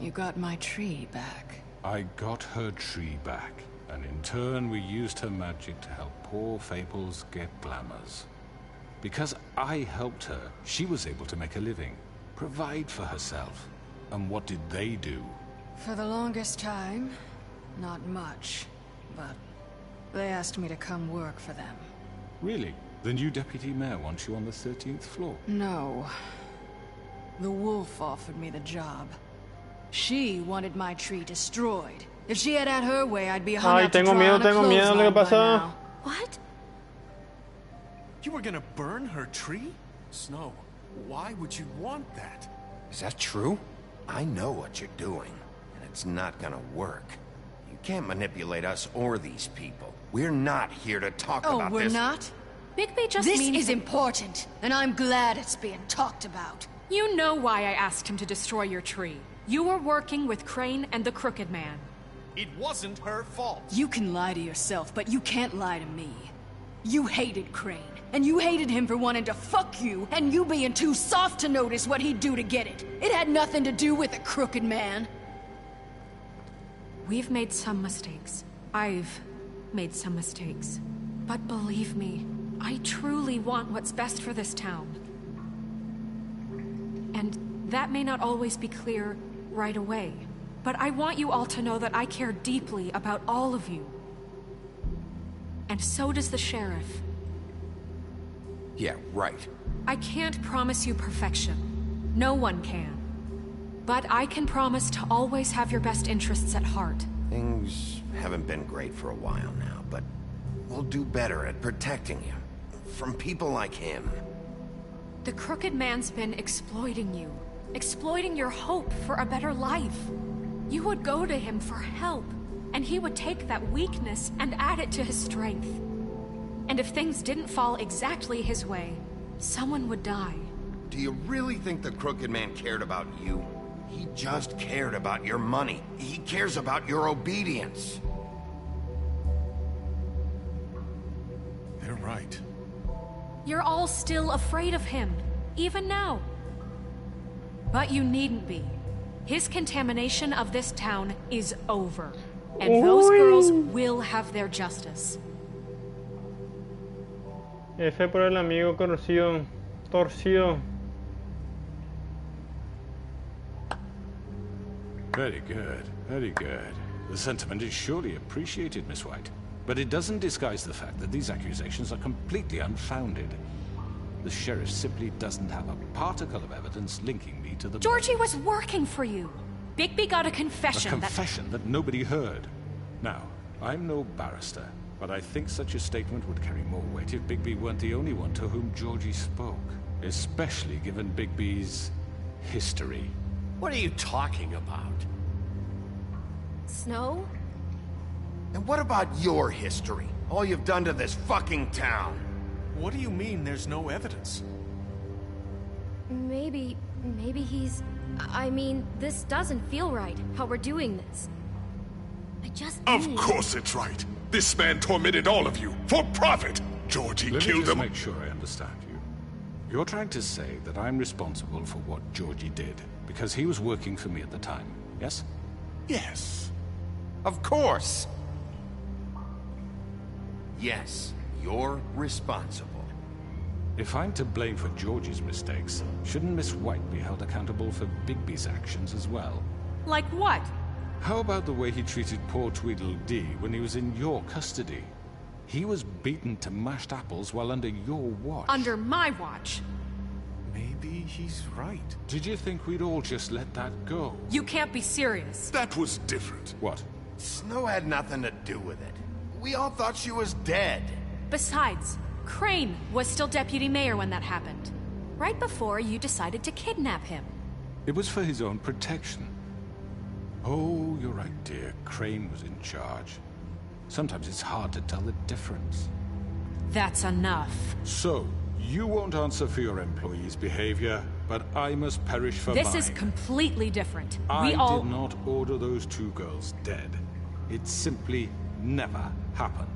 You got my tree back. I got her tree back, and in turn we used her magic to help poor Fables get glamours. Because I helped her, she was able to make a living, provide for herself. And what did they do? For the longest time, not much, but they asked me to come work for them. Really? The new deputy mayor wants you on the 13th floor? No. The wolf offered me the job. She wanted my tree destroyed. If she had her way, I'd be hung up to dry on a clothesline by now. What? You were gonna burn her tree? Snow, why would you want that? Is that true? I know what you're doing, and it's not gonna work. You can't manipulate us or these people. We're not here to talk about this. Oh, we're not? Bigby just This means... is important, and I'm glad it's being talked about. You know why I asked him to destroy your tree. You were working with Crane and the Crooked Man. It wasn't her fault. You can lie to yourself, but you can't lie to me. You hated Crane, and you hated him for wanting to fuck you, and you being too soft to notice what he'd do to get it. It had nothing to do with the Crooked Man. We've made some mistakes. I've made some mistakes. But believe me, I truly want what's best for this town. And that may not always be clear right away. But I want you all to know that I care deeply about all of you. And so does the sheriff. Yeah, right. I can't promise you perfection. No one can. But I can promise to always have your best interests at heart. Things haven't been great for a while now, but we'll do better at protecting you. From people like him. The Crooked Man's been exploiting you. Exploiting your hope for a better life. You would go to him for help, and he would take that weakness and add it to his strength. And if things didn't fall exactly his way, someone would die. Do you really think the Crooked Man cared about you? He just cared about your money. He cares about your obedience. They're right. You're all still afraid of him, even now. But you needn't be. His contamination of this town is over. And those girls will have their justice. F por el amigo conocido, torcido. Very good, very good. The sentiment is surely appreciated, Miss White. But it doesn't disguise the fact that these accusations are completely unfounded. The sheriff simply doesn't have a particle of evidence linking me to the... Georgie was working for you. Bigby got a confession. A confession that nobody heard. Now, I'm no barrister, but I think such a statement would carry more weight if Bigby weren't the only one to whom Georgie spoke. Especially given Bigby's history. What are you talking about? Snow? And what about your history? All you've done to this fucking town? What do you mean there's no evidence? Maybe he's... I mean, this doesn't feel right, how we're doing this. I just Of course it's right. This man tormented all of you, for profit. Georgie killed him. Let me just make sure I understand you. You're trying to say that I'm responsible for what Georgie did, because he was working for me at the time, yes? Yes. Of course. Yes, you're responsible. If I'm to blame for Georgie's mistakes, shouldn't Miss White be held accountable for Bigby's actions as well? Like what? How about the way he treated poor Tweedledee when he was in your custody? He was beaten to mashed apples while under your watch. Under my watch? Maybe he's right. Did you think we'd all just let that go? You can't be serious. That was different. What? Snow had nothing to do with it. We all thought she was dead. Besides, Crane was still deputy mayor when that happened. Right before you decided to kidnap him. It was for his own protection. Oh, you're right, dear. Crane was in charge. Sometimes it's hard to tell the difference. That's enough. So, you won't answer for your employees' behavior, but I must perish for mine. This is completely different. I did not order those two girls dead. It simply never happened.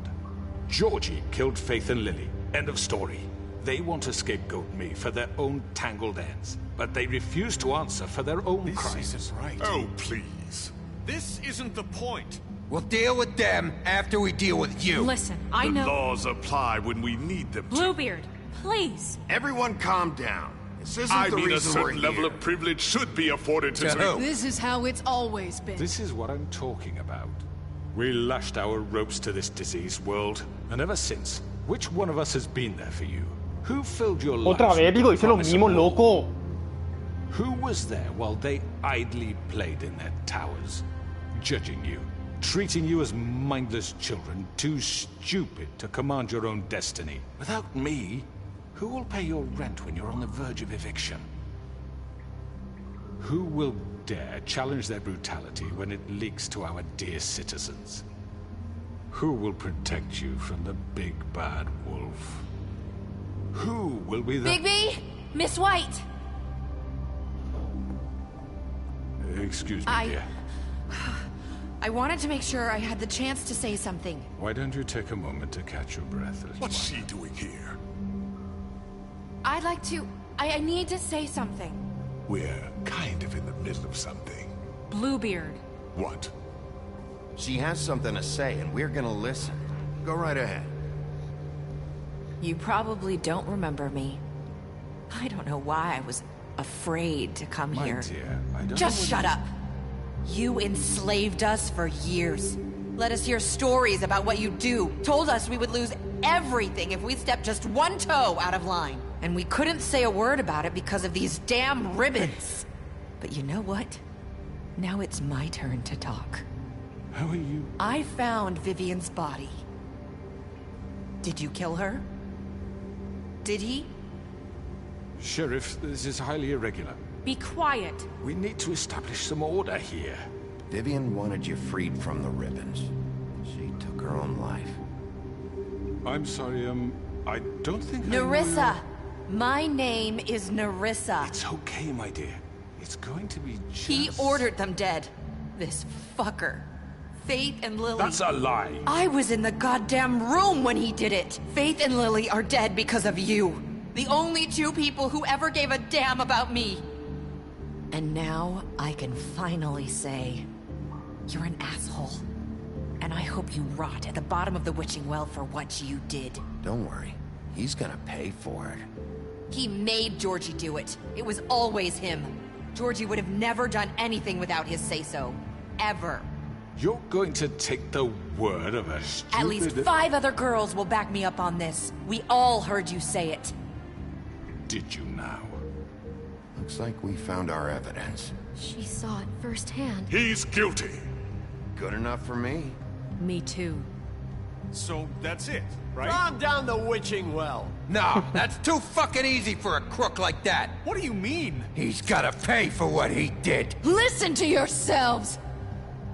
Georgie killed Faith and Lily. End of story. They want to scapegoat me for their own tangled ends, but they refuse to answer for their own crimes. This isn't right. Oh, please. This isn't the point. We'll deal with them after we deal with you. Listen, I know... The laws apply when we need them to. Bluebeard, please. Everyone calm down. This isn't I the mean, a reason we're certain level here. of privilege should be afforded to who? This is how it's always been. This is what I'm talking about. We lashed our ropes to this diseased world, and ever since, which one of us has been there for you? Who filled your lives Otra vez, with digo, the hice lo promise of mismo, more? loco. Who was there while they idly played in their towers, judging you, treating you as mindless children, too stupid to command your own destiny? Without me, who will pay your rent when you're on the verge of eviction? Who will dare challenge their brutality when it leaks to our dear citizens? Who will protect you from the big bad wolf? Who will be the... Bigby! Miss White! Excuse me, dear. I wanted to make sure I had the chance to say something. Why don't you take a moment to catch your breath? What's she doing here? I'd like to... I need to say something. We're kind of in the middle of something. Bluebeard. What? She has something to say, and we're gonna listen. Go right ahead. You probably don't remember me. I don't know why I was afraid to come My here. dear, I don't Just know shut up. You enslaved us for years. Let us hear stories about what you do. Told us we would lose everything if we stepped just one toe out of line. And we couldn't say a word about it because of these damn ribbons. But you know what? Now it's my turn to talk. How are you? I found Vivian's body. Did you kill her? Did he? Sheriff, this is highly irregular. Be quiet. We need to establish some order here. Vivian wanted you freed from the ribbons. She took her own life. I'm sorry, I don't think Nerissa! My name is Nerissa. It's okay, my dear. It's going to be just... He ordered them dead. This fucker. Faith and Lily... That's a lie! I was in the goddamn room when he did it! Faith and Lily are dead because of you. The only two people who ever gave a damn about me. And now I can finally say, you're an asshole. And I hope you rot at the bottom of the witching well for what you did. Don't worry. He's gonna pay for it. He made Georgie do it. It was always him. Georgie would have never done anything without his say-so. Ever. You're going to take the word of a stupid... At least 5 other girls will back me up on this. We all heard you say it. Did you now? Looks like we found our evidence. She saw it firsthand. He's guilty. Good enough for me. Me too. So that's it, right? Calm down the witching well. No, that's too fucking easy for a crook like that. What do you mean? He's gotta pay for what he did. Listen to yourselves!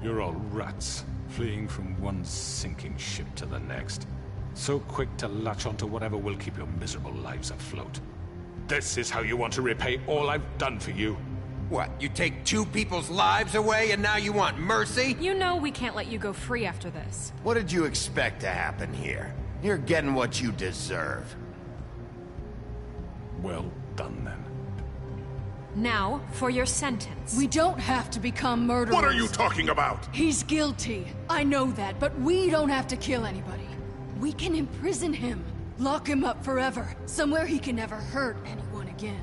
You're all rats, fleeing from one sinking ship to the next. So quick to latch onto whatever will keep your miserable lives afloat. This is how you want to repay all I've done for you? What, you take 2 people's lives away and now you want mercy? You know we can't let you go free after this. What did you expect to happen here? You're getting what you deserve. Well done, then. Now, for your sentence. We don't have to become murderers. What are you talking about? He's guilty. I know that, but we don't have to kill anybody. We can imprison him. Lock him up forever. Somewhere he can never hurt anyone again.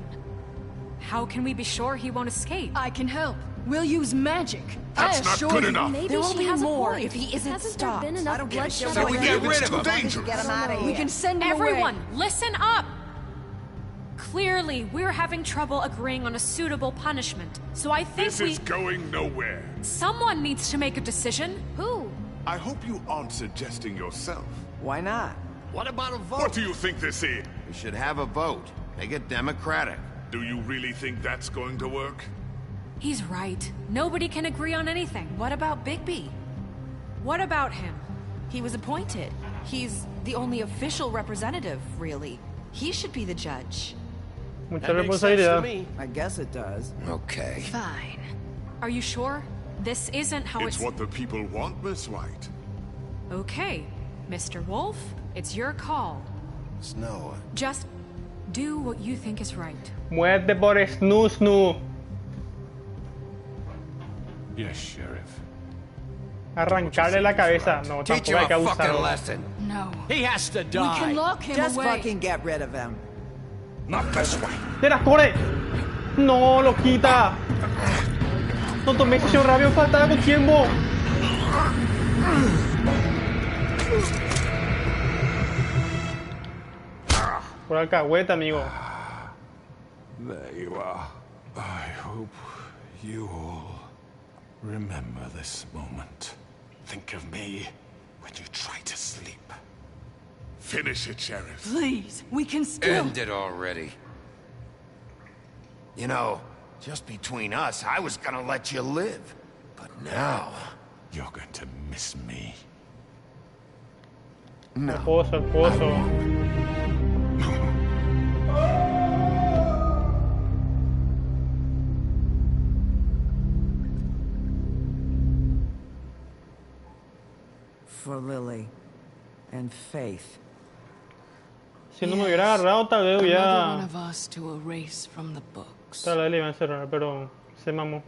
How can we be sure he won't escape? I can help. We'll use magic. That's not good enough. Maybe there will she be has more a point. if he isn't Hasn't stopped. there been enough I don't give a bloodshed? shit. So we get rid of him. Dangerous. Get him out of here. We can send him Everyone, away. listen up! Clearly, we're having trouble agreeing on a suitable punishment. So I think This is going nowhere. someone needs to make a decision. Who? I hope you aren't suggesting yourself. Why not? What about a vote? What do you think this is? We should have a vote. Make it democratic. Do you really think that's going to work? He's right. Nobody can agree on anything. What about Bigby? What about him? He was appointed. He's the only official representative, really. He should be the judge. Mucha That makes sense to responsabilidad. me. I guess it does. Okay. Fine. Are you sure? This isn't how It's what the people want, Miss White. Okay, Mr. Wolf, it's your call. Snow. Just do what you think is right. Muerte por snoo snoo. Yes, Sheriff. Arrancarle la cabeza. No, Teach tampoco him hay que a fucking abusar. lesson. No. He has to We die. can lock him Just away. fucking get rid of him. Not this way. ¡Tera, corre! ¡No, lo quita! ¡No tomé decisión rápido! ¡Faltaba con tiempo! Por alcahueta, amigo. There you are. I hope you all remember this moment. Think of me when you try to sleep. Finish it, Sheriff. Please, we can still... End it already. You know, just between us, I was gonna let you live. But now... You're going to miss me. No. El pozo. For Lily. And Faith. Si no me hubiera agarrado, tal vez Another one hubiera... of us to erase from the books. Tal vez le iban a encerrar, pero se mamó.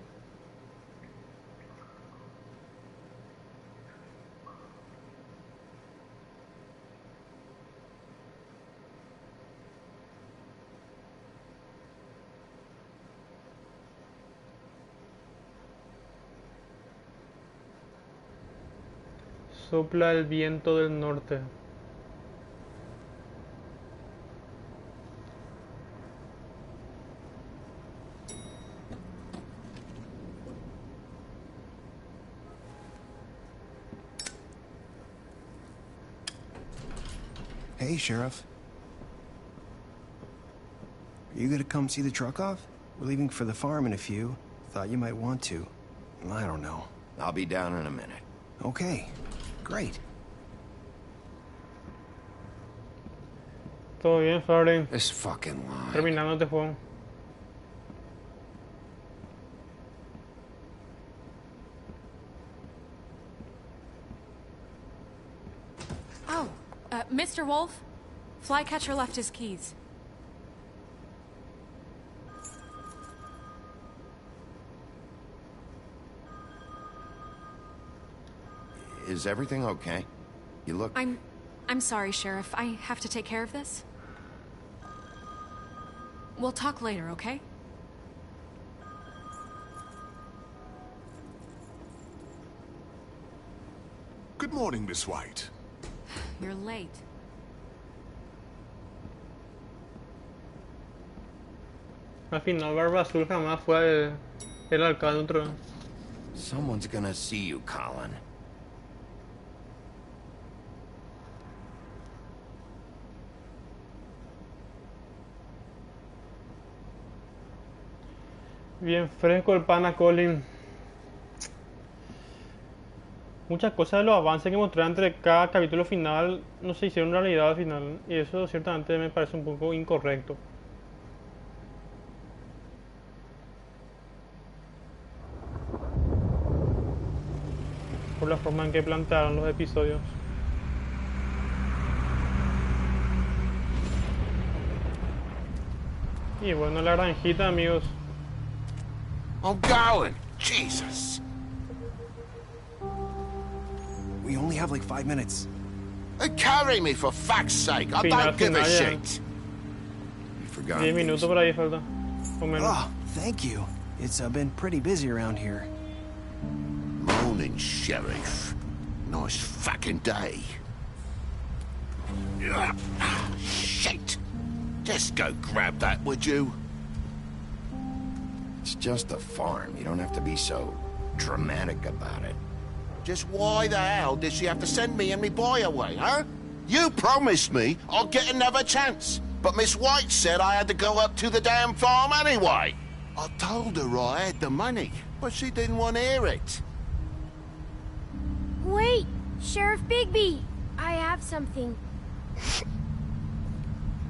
Sopla el viento del norte. Hey, Sheriff. Are you gonna come see the truck off? We're leaving for the farm in a few. Thought you might want to. I don't know. I'll be down in a minute. Okay. Great. Todo bien, Farley. This fucking line. Terminando este juego. Oh, Mr. Wolf, Flycatcher left his keys. Is everything okay? You look... I'm sorry, Sheriff. I have to take care of this. We'll talk later, okay? Good morning, Miss White. You're late. Al final, Barba Azul jamás fue el alcalde otro. Someone's gonna see you, Colin. Bien fresco el pana Colin. Muchas cosas de los avances que mostraron entre cada capítulo final no se hicieron realidad al final. Y eso ciertamente me parece un poco incorrecto. Por la forma en que plantearon los episodios. Y bueno, la granjita, amigos. I'm going. Jesus. We only have like 5 minutes. Carry me for fuck's sake. I don't give a shit. You forgot. 10 minutos por ahí falta. O menos. Oh, thank you. It's been pretty busy around here. Morning, Sheriff. Nice fucking day. Shit. Just go grab that, would you? It's just a farm. You don't have to be so dramatic about it. Just why the hell did she have to send me and me boy away, huh? You promised me I'll get another chance. But Miss White said I had to go up to the damn farm anyway. I told her I had the money, but she didn't want to hear it. Wait, Sheriff Bigby, I have something.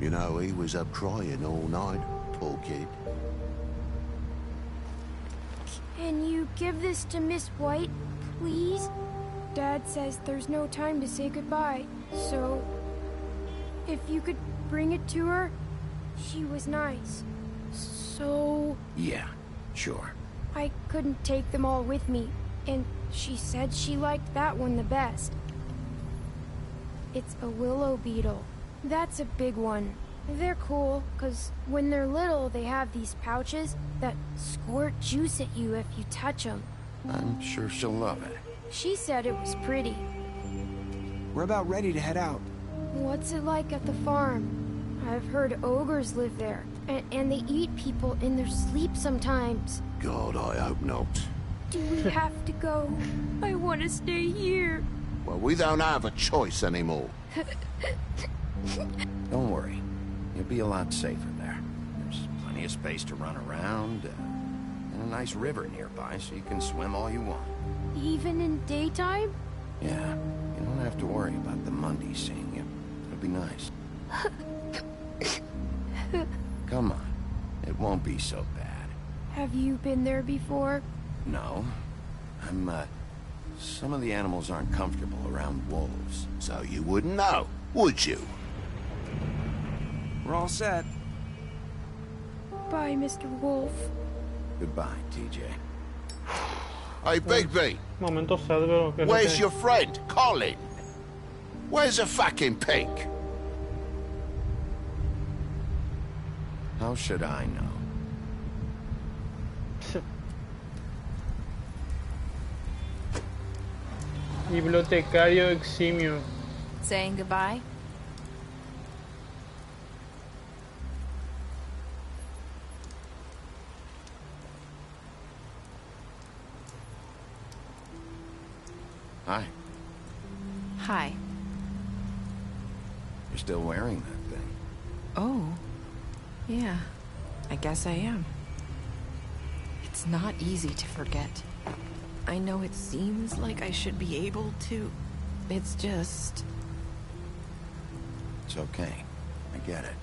You know, he was up crying all night, poor kid. Can you give this to Miss White, please? Dad says there's no time to say goodbye, so if you could bring it to her, she was nice. So... Yeah, sure. I couldn't take them all with me, and she said she liked that one the best. It's a willow beetle. That's a big one. They're cool, because when they're little, they have these pouches that squirt juice at you if you touch them. I'm sure she'll love it. She said it was pretty. We're about ready to head out. What's it like at the farm? I've heard ogres live there, and they eat people in their sleep sometimes. God, I hope not. Do we have to go? I want to stay here. Well, we don't have a choice anymore. Don't worry. You'll be a lot safer there. There's plenty of space to run around, and a nice river nearby, so you can swim all you want. Even in daytime? Yeah, you don't have to worry about the Mundy seeing you. It'll be nice. Come on. It won't be so bad. Have you been there before? No. Some of the animals aren't comfortable around wolves, so you wouldn't know, would you? We're all set. Bye, Mr. Wolf. Goodbye, TJ. Hey, Bigby. Momento sad, pero where's your friend, Colin? Where's the fucking pig? How should I know? Bibliotecario eximio. Saying goodbye? Hi. Hi. You're still wearing that thing. Oh. Yeah. I guess I am. It's not easy to forget. I know it seems like I should be able to. It's just... It's okay. I get it.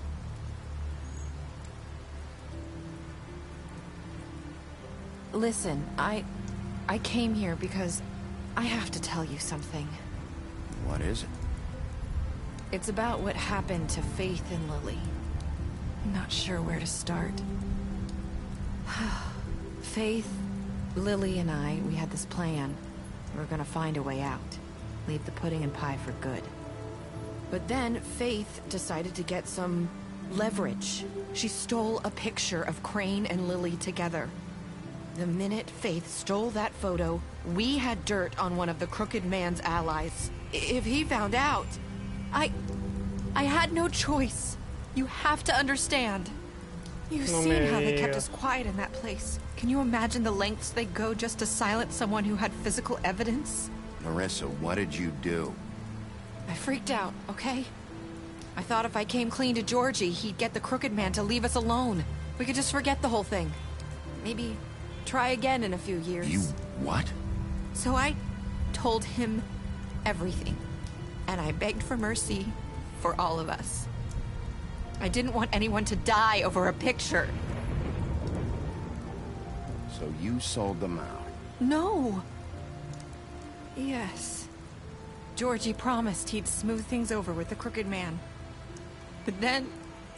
Listen, I came here because I have to tell you something. What is it? It's about what happened to Faith and Lily. I'm not sure where to start. Faith, Lily, and I, we had this plan. We were gonna find a way out. Leave the pudding and pie for good. But then Faith decided to get some leverage. She stole a picture of Crane and Lily together. The minute Faith stole that photo, we had dirt on one of the Crooked Man's allies. If he found out, I had no choice. You have to understand. You've seen how they kept us quiet in that place. Can you imagine the lengths they go just to silence someone who had physical evidence? Marissa, what did you do? I freaked out, okay? I thought if I came clean to Georgie, he'd get the Crooked Man to leave us alone. We could just forget the whole thing. Maybe try again in a few years. You what? So I told him everything. And I begged for mercy for all of us. I didn't want anyone to die over a picture. So you sold them out? No. Yes. Georgie promised he'd smooth things over with the Crooked Man. But then...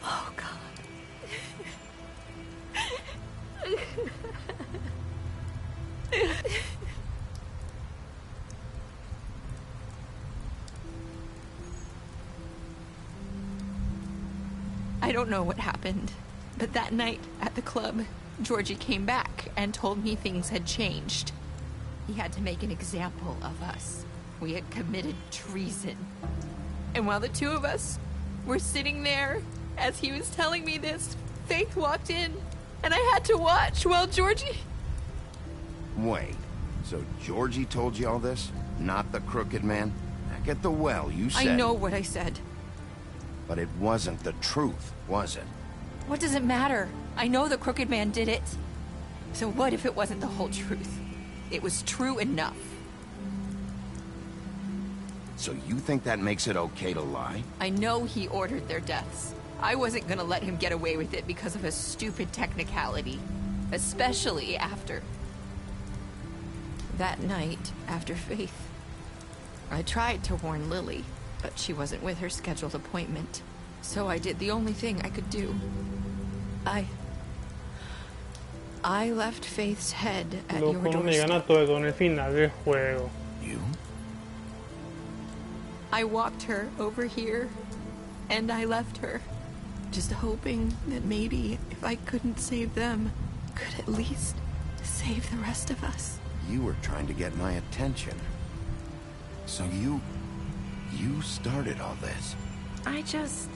Oh, God. I don't know what happened, but that night at the club, Georgie came back and told me things had changed. He had to make an example of us. We had committed treason. And while the two of us were sitting there, as he was telling me this, Faith walked in, and I had to watch while Georgie... Wait, so Georgie told you all this? Not the Crooked Man? Back at the well, you said... I know what I said. But it wasn't the truth, was it? What does it matter? I know the Crooked Man did it. So what if it wasn't the whole truth? It was true enough. So you think that makes it okay to lie? I know he ordered their deaths. I wasn't gonna let him get away with it because of a stupid technicality. Especially after... that night, after Faith. I tried to warn Lily, but she wasn't with her scheduled appointment. So I did the only thing I could do. I left Faith's head at your doorstep. You? I walked her over here, and I left her. Just hoping that maybe, if I couldn't save them, could at least save the rest of us. You were trying to get my attention. So you started all this. I just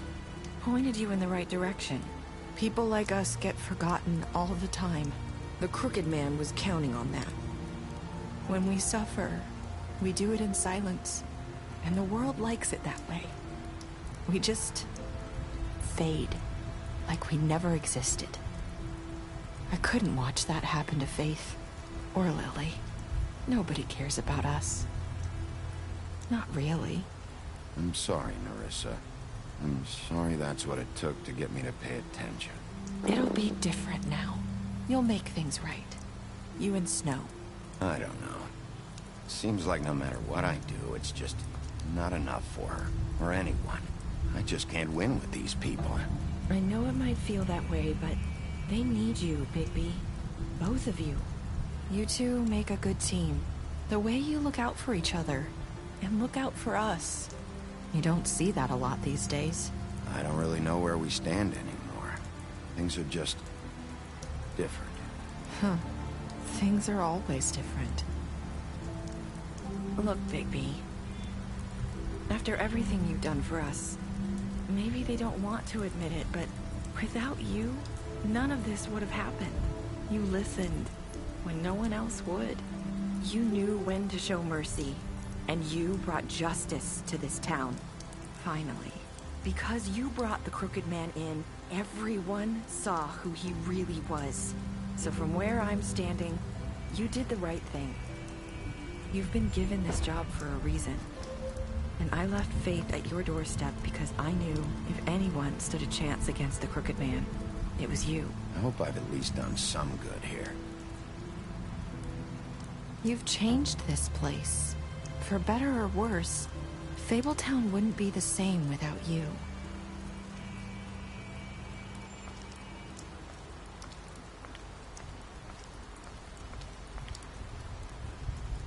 pointed you in the right direction. People like us get forgotten all the time. The Crooked Man was counting on that. When we suffer, we do it in silence. And the world likes it that way. We just fade, like we never existed. I couldn't watch that happen to Faith, or Lily. Nobody cares about us. Not really. I'm sorry, Narissa. I'm sorry that's what it took to get me to pay attention. It'll be different now. You'll make things right. You and Snow. I don't know. Seems like no matter what I do, it's just not enough for her, or anyone. I just can't win with these people. I know it might feel that way, but they need you, Bigby. Both of you. You two make a good team. The way you look out for each other, and look out for us. You don't see that a lot these days. I don't really know where we stand anymore. Things are just... different. Huh. Things are always different. Look, Bigby. After everything you've done for us, maybe they don't want to admit it, but without you, none of this would have happened. You listened when no one else would. You knew when to show mercy, and you brought justice to this town. Finally. Because you brought the Crooked Man in, everyone saw who he really was. So from where I'm standing, you did the right thing. You've been given this job for a reason. And I left Faith at your doorstep because I knew if anyone stood a chance against the Crooked Man, it was you. I hope I've at least done some good here. You've changed this place. For better or worse, Fabletown wouldn't be the same without you.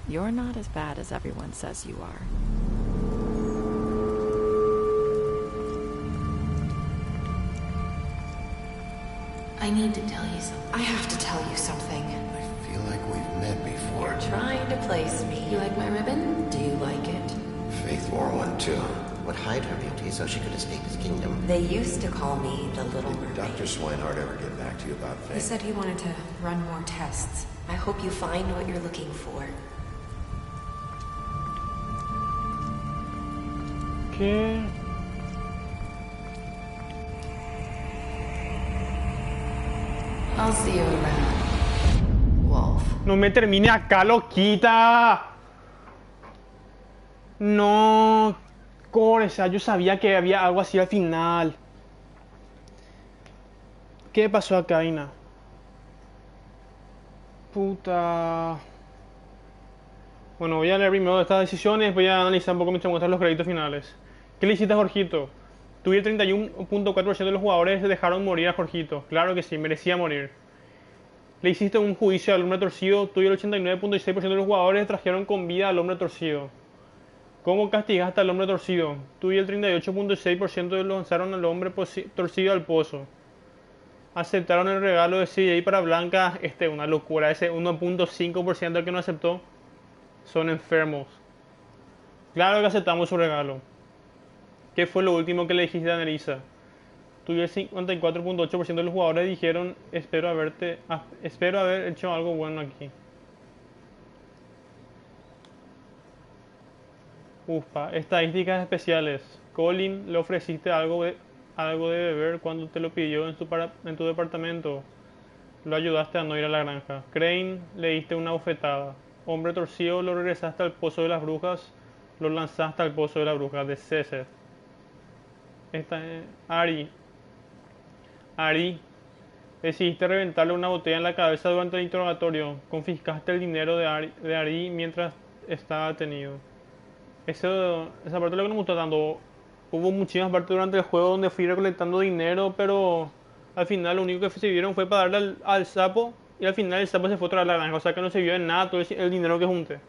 You're not as bad as everyone says you are. I need to tell you something. I have to tell you something. I feel like we've met before. You're trying to place me. You like my ribbon? Do you like it? Faith wore one too. Would hide her beauty so she could escape his kingdom. They used to call me the Little Mermaid. Did Dr. Swinehart ever get back to you about Faith? He said he wanted to run more tests. I hope you find what you're looking for. ¿Qué? I'll see you around, Wolf. No me termine acá, loquita. No, Coresa, yo sabía que había algo así al final. ¿Qué pasó acá, Ina? Puta. Bueno, voy a leer primero estas decisiones, voy a analizar un poco mientras muestran los créditos finales. ¿Qué le hiciste a Jorgito? Tú y el 31.4% de los jugadores dejaron morir a Jorgito. Claro que sí, merecía morir. Le hiciste un juicio al hombre torcido. Tú y el 89.6% de los jugadores trajeron con vida al hombre torcido. ¿Cómo castigaste al hombre torcido? Tú y el 38.6% lanzaron al hombre torcido al pozo. Aceptaron el regalo de CJ para Blanca. Una locura. Ese 1.5% que no aceptó son enfermos. Claro que aceptamos su regalo. ¿Qué fue lo último que le dijiste a Nerissa? Tú y el 54.8% de los jugadores dijeron: espero haber hecho algo bueno aquí. Ufa, estadísticas especiales. Colin, le ofreciste algo de beber cuando te lo pidió en tu departamento. Lo ayudaste a no ir a la granja. Crane, le diste una bofetada. Hombre torcido, lo regresaste al pozo de las brujas. Lo lanzaste al pozo de las brujas de César. Ari, decidiste reventarle una botella en la cabeza durante el interrogatorio. Confiscaste el dinero de Ari mientras estaba detenido. Esa parte es lo que no me gustó tanto. Hubo muchísimas partes durante el juego donde fui recolectando dinero, pero al final lo único que se vieron fue para darle al sapo, y al final el sapo se fue a traer la granja, o sea que no se vio en nada todo el dinero que junté.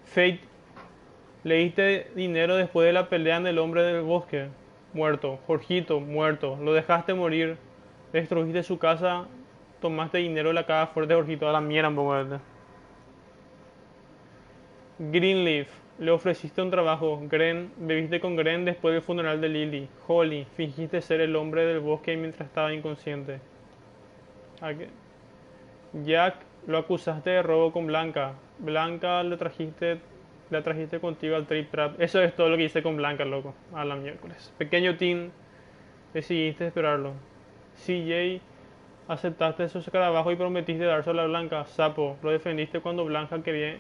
Fate, le diste dinero después de la pelea en el hombre del bosque. Muerto. Jorgito, muerto. Lo dejaste morir. Destruiste su casa. Tomaste dinero de la caja fuerte de Jorgito. A la mierda un poco. Greenleaf, le ofreciste un trabajo. Gren, bebiste con Gren después del funeral de Lily. Holly, fingiste ser el hombre del bosque mientras estaba inconsciente. Jack, lo acusaste de robo con Blanca. Blanca la trajiste contigo al Trip Trap. Eso es todo lo que hice con Blanca, loco. A la miércoles. Pequeño Tim, decidiste esperarlo. CJ, aceptaste su escarabajo y prometiste dárselo a Blanca. Sapo, lo defendiste cuando Blanca quería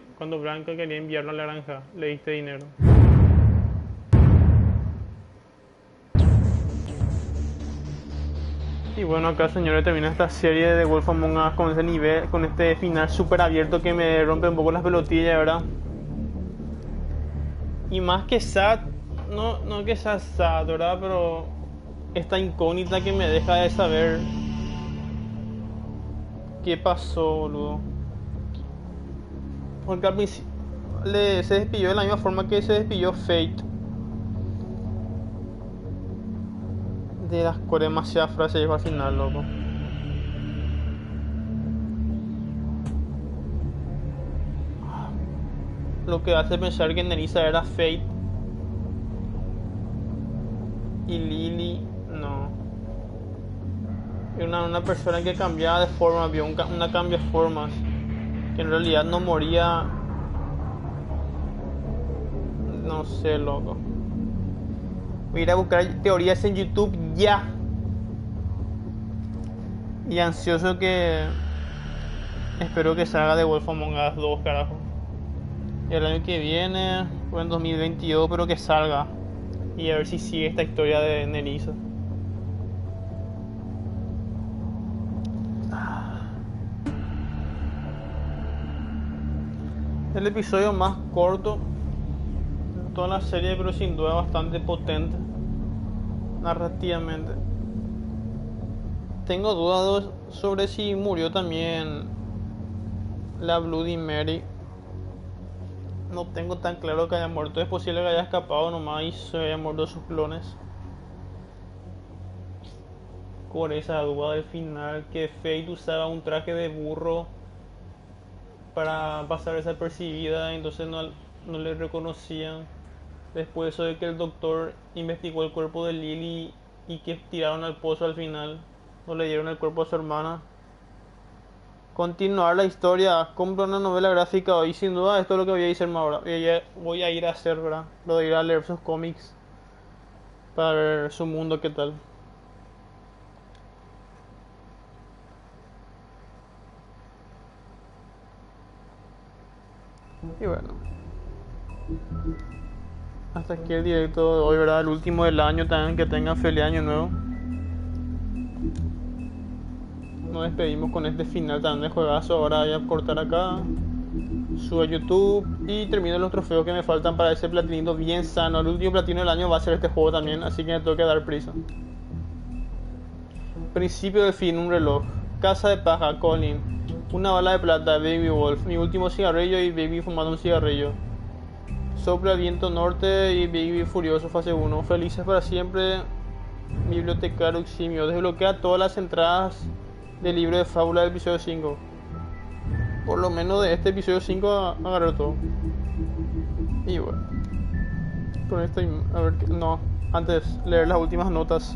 enviarlo a la granja. Le diste dinero. Y bueno, acá, señores, termina esta serie de Wolf Among Us con ese nivel, con este final súper abierto que me rompe un poco las pelotillas, ¿verdad? Y más que sad, no que sea sad, ¿verdad? Pero esta incógnita que me deja de saber qué pasó, boludo. Porque al principio se despidió de la misma forma que se despidió Fate. De las demasiadas frases llegó al final, loco. Lo que hace pensar que Nerissa era Fate y Lily no. Era una persona que cambiaba de forma, vio una cambio de formas, que en realidad no moría. No sé, loco. Voy a ir a buscar teorías en YouTube ya. Y ansioso que espero que salga de Wolf Among Us 2, carajo. El año que viene, o en 2022, pero que salga. Y a ver si sigue esta historia de Nerissa. El episodio más corto de toda la serie, pero sin duda bastante potente narrativamente. Tengo dudas sobre si murió también la Bloody Mary. No tengo tan claro que haya muerto. Es posible que haya escapado nomás y se haya muerto sus clones. Con esa duda del final, que Fate usaba un traje de burro para pasar desapercibida, entonces no le reconocían. Después eso de que el doctor investigó el cuerpo de Lily y que tiraron al pozo al final, no le dieron el cuerpo a su hermana. Continuar la historia, compro una novela gráfica y sin duda esto es lo que voy a hacer ahora. Voy a ir a hacer, ¿verdad? Lo de ir a leer sus cómics para ver su mundo qué tal. Y bueno, hasta aquí el directo de hoy, ¿verdad? El último del año también. Que tengan feliz año nuevo. Nos despedimos con este final también de juegazo. Ahora voy a cortar acá, subo a YouTube y termino los trofeos que me faltan para ese platinito bien sano. El último platino del año va a ser este juego también, así que me tengo que dar prisa. Principio del fin, un reloj. Casa de paja, Colin. Una bala de plata, Baby Wolf. Mi último cigarrillo y Baby fumando un cigarrillo. Sopla el viento norte y Baby furioso, fase 1. Felices para siempre, bibliotecario eximio. Desbloquea todas las entradas del libro de fábula del episodio 5. Por lo menos de este episodio 5 agarré todo. Y bueno, con esto, a ver, no, antes leer las últimas notas.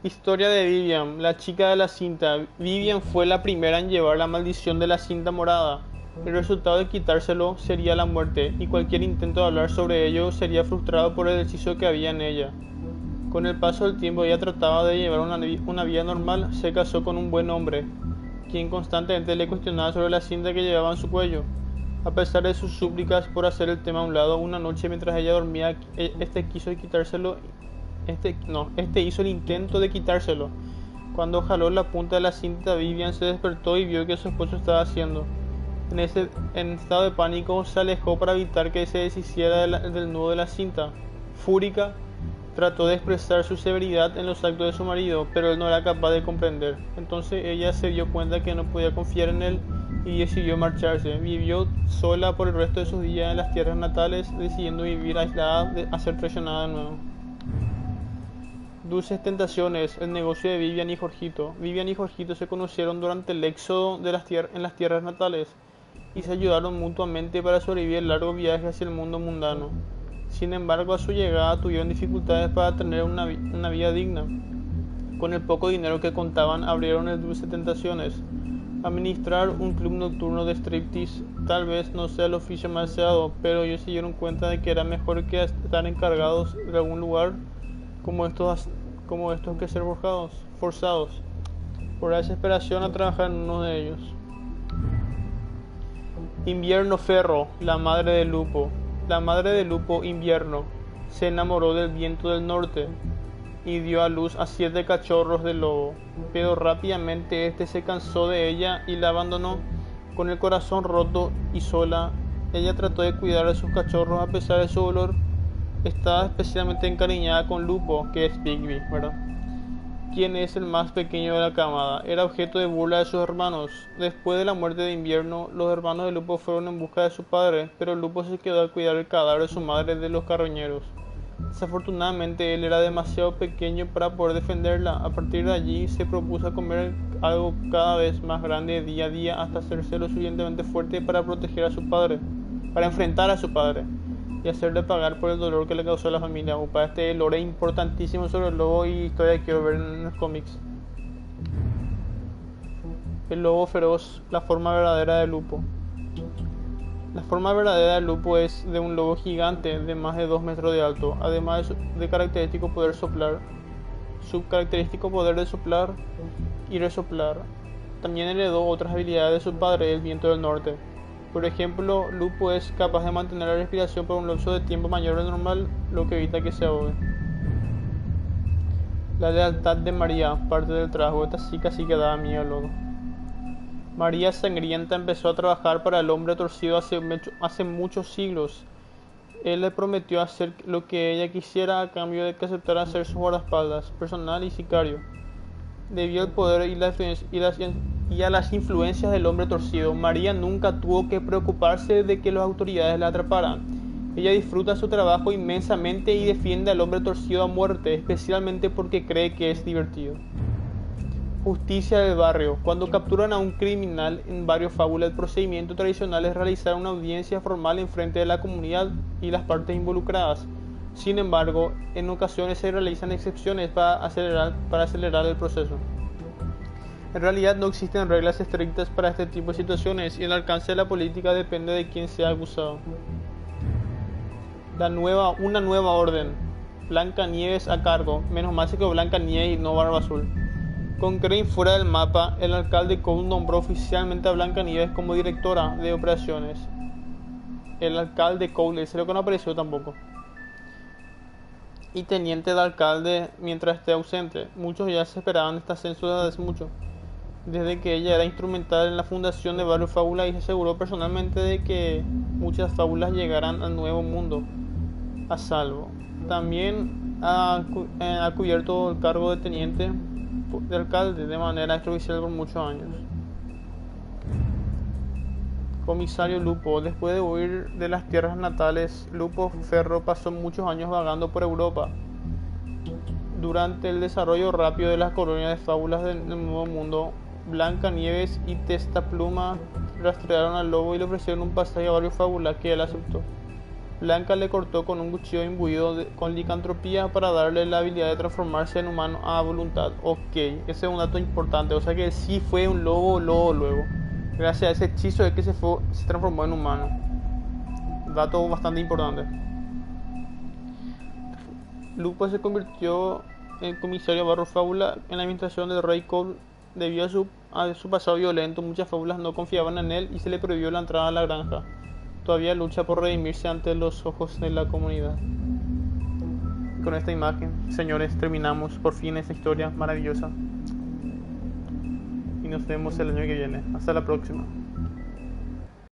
Historia de Vivian, la chica de la cinta. Vivian fue la primera en llevar la maldición de la cinta morada. El resultado de quitárselo sería la muerte, y cualquier intento de hablar sobre ello sería frustrado por el hechizo que había en ella. Con el paso del tiempo ella trataba de llevar una vida normal. Se casó con un buen hombre, quien constantemente le cuestionaba sobre la cinta que llevaba en su cuello. A pesar de sus súplicas por hacer el tema a un lado, una noche mientras ella dormía, este hizo el intento de quitárselo. Cuando jaló la punta de la cinta, Vivian se despertó y vio que su esposo estaba haciendo. En estado de pánico, se alejó para evitar que se deshiciera del nudo de la cinta. Fúrica, trató de expresar su severidad en los actos de su marido, pero él no era capaz de comprender. Entonces ella se dio cuenta que no podía confiar en él y decidió marcharse. Vivió sola por el resto de sus días en las tierras natales, decidiendo vivir aislada a ser traicionada de nuevo. Dulces tentaciones, el negocio de Vivian y Jorgito. Vivian y Jorgito se conocieron durante el éxodo en las tierras natales y se ayudaron mutuamente para sobrevivir el largo viaje hacia el mundo mundano. Sin embargo, a su llegada tuvieron dificultades para tener una vida digna. Con el poco dinero que contaban, abrieron el Dulce Tentaciones. Administrar un club nocturno de striptease tal vez no sea el oficio más deseado, pero ellos se dieron cuenta de que era mejor que estar encargados de algún lugar como estos que ser forzados por la desesperación a trabajar en uno de ellos. Invierno Ferro, la madre de Lupo. La madre de Lupo, Invierno, se enamoró del viento del norte y dio a luz a 7 cachorros de lobo, pero rápidamente este se cansó de ella y la abandonó. Con el corazón roto y sola, ella trató de cuidar a sus cachorros a pesar de su dolor. Estaba especialmente encariñada con Lupo, que es Bigby, ¿verdad? Quien es el más pequeño de la camada. Era objeto de burla de sus hermanos. Después de la muerte de Invierno, los hermanos de Lupo fueron en busca de su padre, pero Lupo se quedó a cuidar el cadáver de su madre de los carroñeros. Desafortunadamente, él era demasiado pequeño para poder defenderla. A partir de allí, se propuso comer algo cada vez más grande día a día hasta hacerse lo suficientemente fuerte para proteger a su padre, para enfrentar a su padre y hacerle pagar por el dolor que le causó a la familia. Este lore importantísimo sobre el lobo y historia que quiero ver en los cómics. El lobo feroz, la forma verdadera de Lupo. La forma verdadera del Lupo es de un lobo gigante de más de 2 metros de alto, además de característico poder soplar. Su característico poder de soplar y resoplar. También heredó otras habilidades de su padre, el viento del norte. Por ejemplo, Lupo es capaz de mantener la respiración por un lapso de tiempo mayor del normal, lo que evita que se ahogue. La lealtad de María, parte del trabajo. Esta sí casi que daba miedo luego. María Sangrienta empezó a trabajar para el hombre torcido hace muchos siglos. Él le prometió hacer lo que ella quisiera a cambio de que aceptara ser su guardaespaldas personal y sicario. Debido al poder y a las influencias del hombre torcido, María nunca tuvo que preocuparse de que las autoridades la atraparan. Ella disfruta su trabajo inmensamente y defiende al hombre torcido a muerte, especialmente porque cree que es divertido. Justicia del barrio. Cuando capturan a un criminal en Barrio Fábula, el procedimiento tradicional es realizar una audiencia formal en frente de la comunidad y las partes involucradas. Sin embargo, en ocasiones se realizan excepciones para acelerar el proceso. En realidad no existen reglas estrictas para este tipo de situaciones y el alcance de la política depende de quién sea acusado. Una nueva orden. Blancanieves a cargo. Menos mal se quedó Blancanieves y no Barba Azul. Con Crane fuera del mapa, el alcalde Cole nombró oficialmente a Blancanieves como directora de operaciones. El alcalde Cole, ese es lo que no apareció tampoco. Y teniente de alcalde mientras esté ausente. Muchos ya se esperaban este ascenso desde hace mucho. Desde que ella era instrumental en la fundación de Barrio Fábula y se aseguró personalmente de que muchas fábulas llegaran al nuevo mundo a salvo. También ha cubierto el cargo de teniente de alcalde de manera extraoficial por muchos años. Comisario Lupo. Después de huir de las tierras natales, Lobo Feroz pasó muchos años vagando por Europa. Durante el desarrollo rápido de las colonias de fábulas del Nuevo Mundo, Blancanieves y Testapluma rastrearon al lobo y le ofrecieron un pasaje a Barrio Fábula que él aceptó. Blanca le cortó con un cuchillo imbuido con licantropía para darle la habilidad de transformarse en humano a voluntad. Ok, ese es un dato importante, o sea que sí fue un lobo luego. Gracias a ese hechizo es que se transformó en humano. Dato bastante importante. Lupo se convirtió en comisario de Barrio Fábula en la administración del rey Cole. Debido a su pasado violento, muchas fábulas no confiaban en él y se le prohibió la entrada a la granja. Todavía lucha por redimirse ante los ojos de la comunidad. Y con esta imagen, señores, terminamos por fin esta historia maravillosa. Y nos vemos el año que viene. Hasta la próxima.